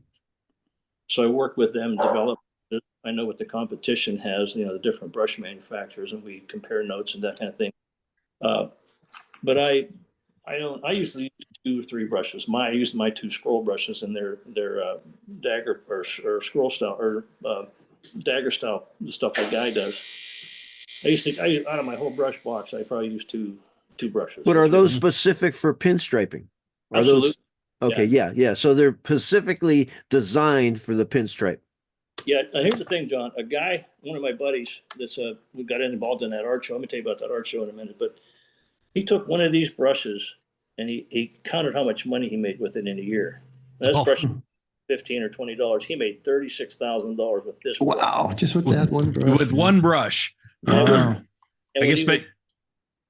So I work with them, develop it. I know what the competition has, the different brush manufacturers, and we compare notes and that kind of thing. But I usually use 2 or 3 brushes. I used my 2 scroll brushes, and they're dagger or scroll style or dagger style, the stuff that guy does. Out of my whole brush box, I probably use two brushes.
But are
That's
those
really-
specific for pinstriping? Are
Absolutely.
those okay? Yeah. So they're specifically designed for the pinstripe.
Yeah, here's the thing, John. A guy, one of my buddies, that's we got involved in that art show. I'm gonna tell you about that art show in a minute. But he took one of these brushes and he counted how much money he made with it in a year. And this brush, $15 or $20. He made $36,000 with this.
Wow,
brush.
just with that one brush.
With one brush.
Wow.
And
I
when
guess
he was-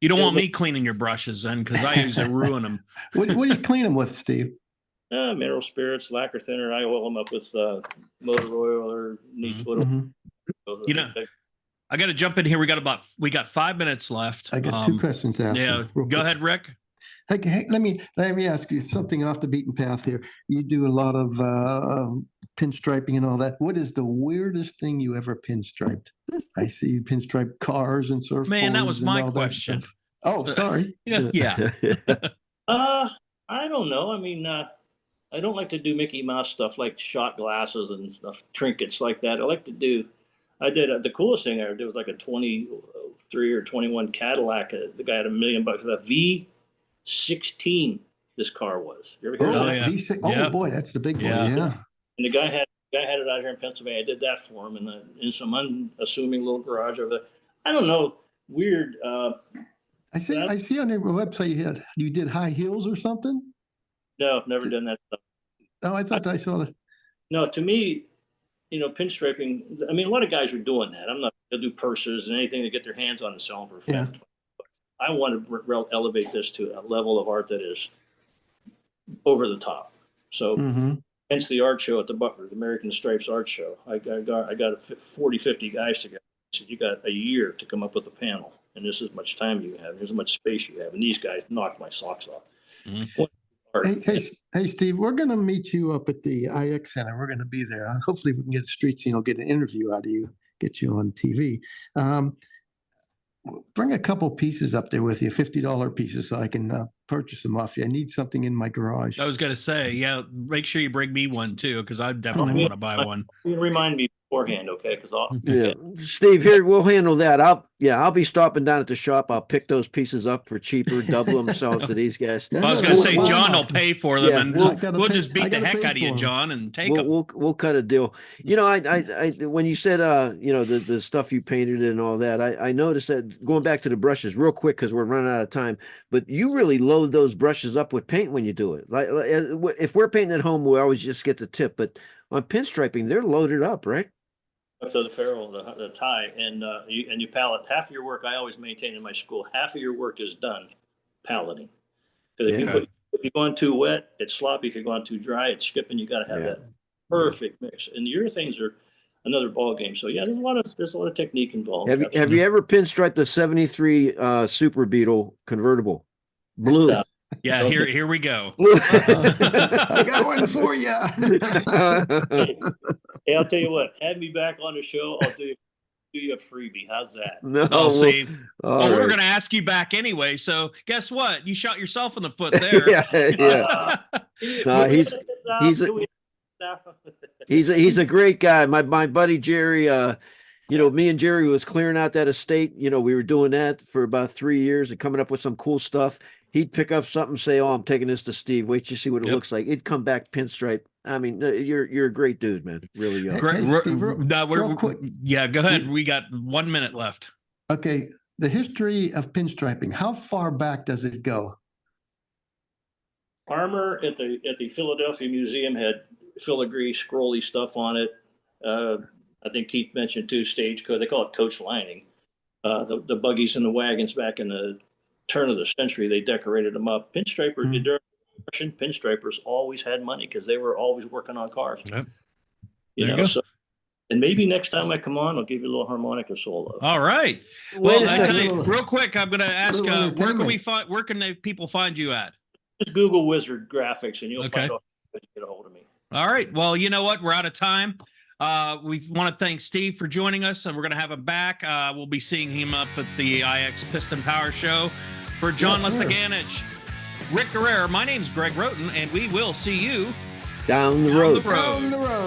you don't
Yeah,
want
but-
me cleaning your brushes then, because I usually ruin them.
What do you clean them with, Steve?
mineral spirits, lacquer thinner. I oil them up with motor oil or neat foot.
Mhm.
You know, I got to jump in here. We got 5 minutes left.
I got 2 questions to ask.
Yeah,
you real
go
quick.
ahead, Rick.
Hey, let me ask you something off the beaten path here. You do a lot of pinstriping and all that. What is the weirdest thing you ever pinstriped? I see you pinstripe cars and surfboards.
Man, that was
and
my
all that
question.
stuff. Oh, sorry.
Yeah.
I don't know. I mean, I don't like to do Mickey Mouse stuff like shot glasses and stuff, trinkets like that. I did the coolest thing I ever did was like a 23 or 21 Cadillac. The guy had $1 million. A V16. This car was. You ever hear
Oh,
of that?
yeah.
Oh
Yep.
boy, that's the big one.
Yeah.
Yeah.
And the guy had it out here in Pennsylvania. I did that for him in some unassuming little garage over there. I don't know. Weird.
I see on your website you did high heels or something.
No, I've never done that stuff.
Oh, I thought I saw that.
No, to me, pinstriping. I mean, a lot of guys are doing that. I'm not going to do purses and anything to get their hands on to sell them for
Yeah.
$5. I want to elevate this to a level of art that is over the top. So, hence the art show at the Butler, the American Stripes Art Show. I got 40, 50 guys together. I said, you got a year to come up with a panel, and this is much time you have. Here's how much space you have, and these guys knocked my socks off.
Hey, Steve, we're going to meet you up at the IX Center. We're going to be there. Hopefully, we can get a street scene. I'll get an interview out of you, get you on TV. Bring a couple pieces up there with you, $50 pieces, so I can purchase them off you. I need something in my garage.
I was going to say, yeah, make sure you bring me one too, because I definitely want to buy one.
You can remind me beforehand, okay? Because
Yeah, Steve, here we'll handle that. I'll be stopping down at the shop. I'll pick those pieces up for cheaper, double them, sell it to these guys.
Yeah,
I was going to say
well,
John will pay for them,
Yeah,
and
well,
we'll just beat
I
the
gotta
heck
pay
out of you,
for 'em.
John, and take them.
We'll cut a deal. I when you said the stuff you painted and all that, I noticed that going back to the brushes real quick because we're running out of time. But you really load those brushes up with paint when you do it. Like if we're painting at home, we always just get the tip. But on pinstriping, they're loaded up, right?
up to the ferrule, the tie, and you pallet. Half of your work, I always maintain in my school, half of your work is done palleting. Because if you're going too wet, it's sloppy. If you're going too dry, it's skipping. You got to have that perfect mix. And your things are another ball game. So yeah, there's a lot of technique involved.
Have you ever pinstriped the 73 Super Beetle convertible? Blue.
Yeah, here we go.
I got one for you.
Hey, I'll tell you what. Have me back on the show. I'll do you a freebie. How's that?
No,
Oh, see. Well, we're
right.
going to ask you back anyway. So guess what? You shot yourself in the foot there.
yeah. No, he's a great guy. My buddy Jerry. Me and Jerry was clearing out that estate. We were doing that for about 3 years and coming up with some cool stuff. He'd pick up something, say, "Oh, I'm taking this to Steve. Wait till you see what it looks like." It'd come back pinstripe. I mean, you're a great dude, man. Really.
Great.
Hey, Steve, real quick.
Yeah, go ahead. We got 1 minute left.
Okay, the history of pinstriping. How far back does it go?
Armor at the Philadelphia Museum had filigree, scrolly stuff on it. I think Keith mentioned too, stagecoach. They call it coach lining. The buggies and the wagons back in the turn of the century, they decorated them up. Pinstripers, during the Depression, pinstripers always had money because they were always working on cars.
Yep.
You know, so, and maybe next time I come on, I'll give you a little harmonica solo.
All right.
Wait
Well,
a
I
second.
tell you, real quick, I'm going to ask, where can people find you at?
Just Google Wizard Graphics and you'll
Okay.
find out how to get a hold of me.
All right. Well, you know what? We're out of time. We want to thank Steve for joining us, and we're going to have him back. We'll be seeing him up at the IX Piston Power Show. For John
Yes, sir.
Lesaganich, Rick Guerrero, my name's Greg Roten, and we will see you
Down the
down
road.
the road.
Down the road.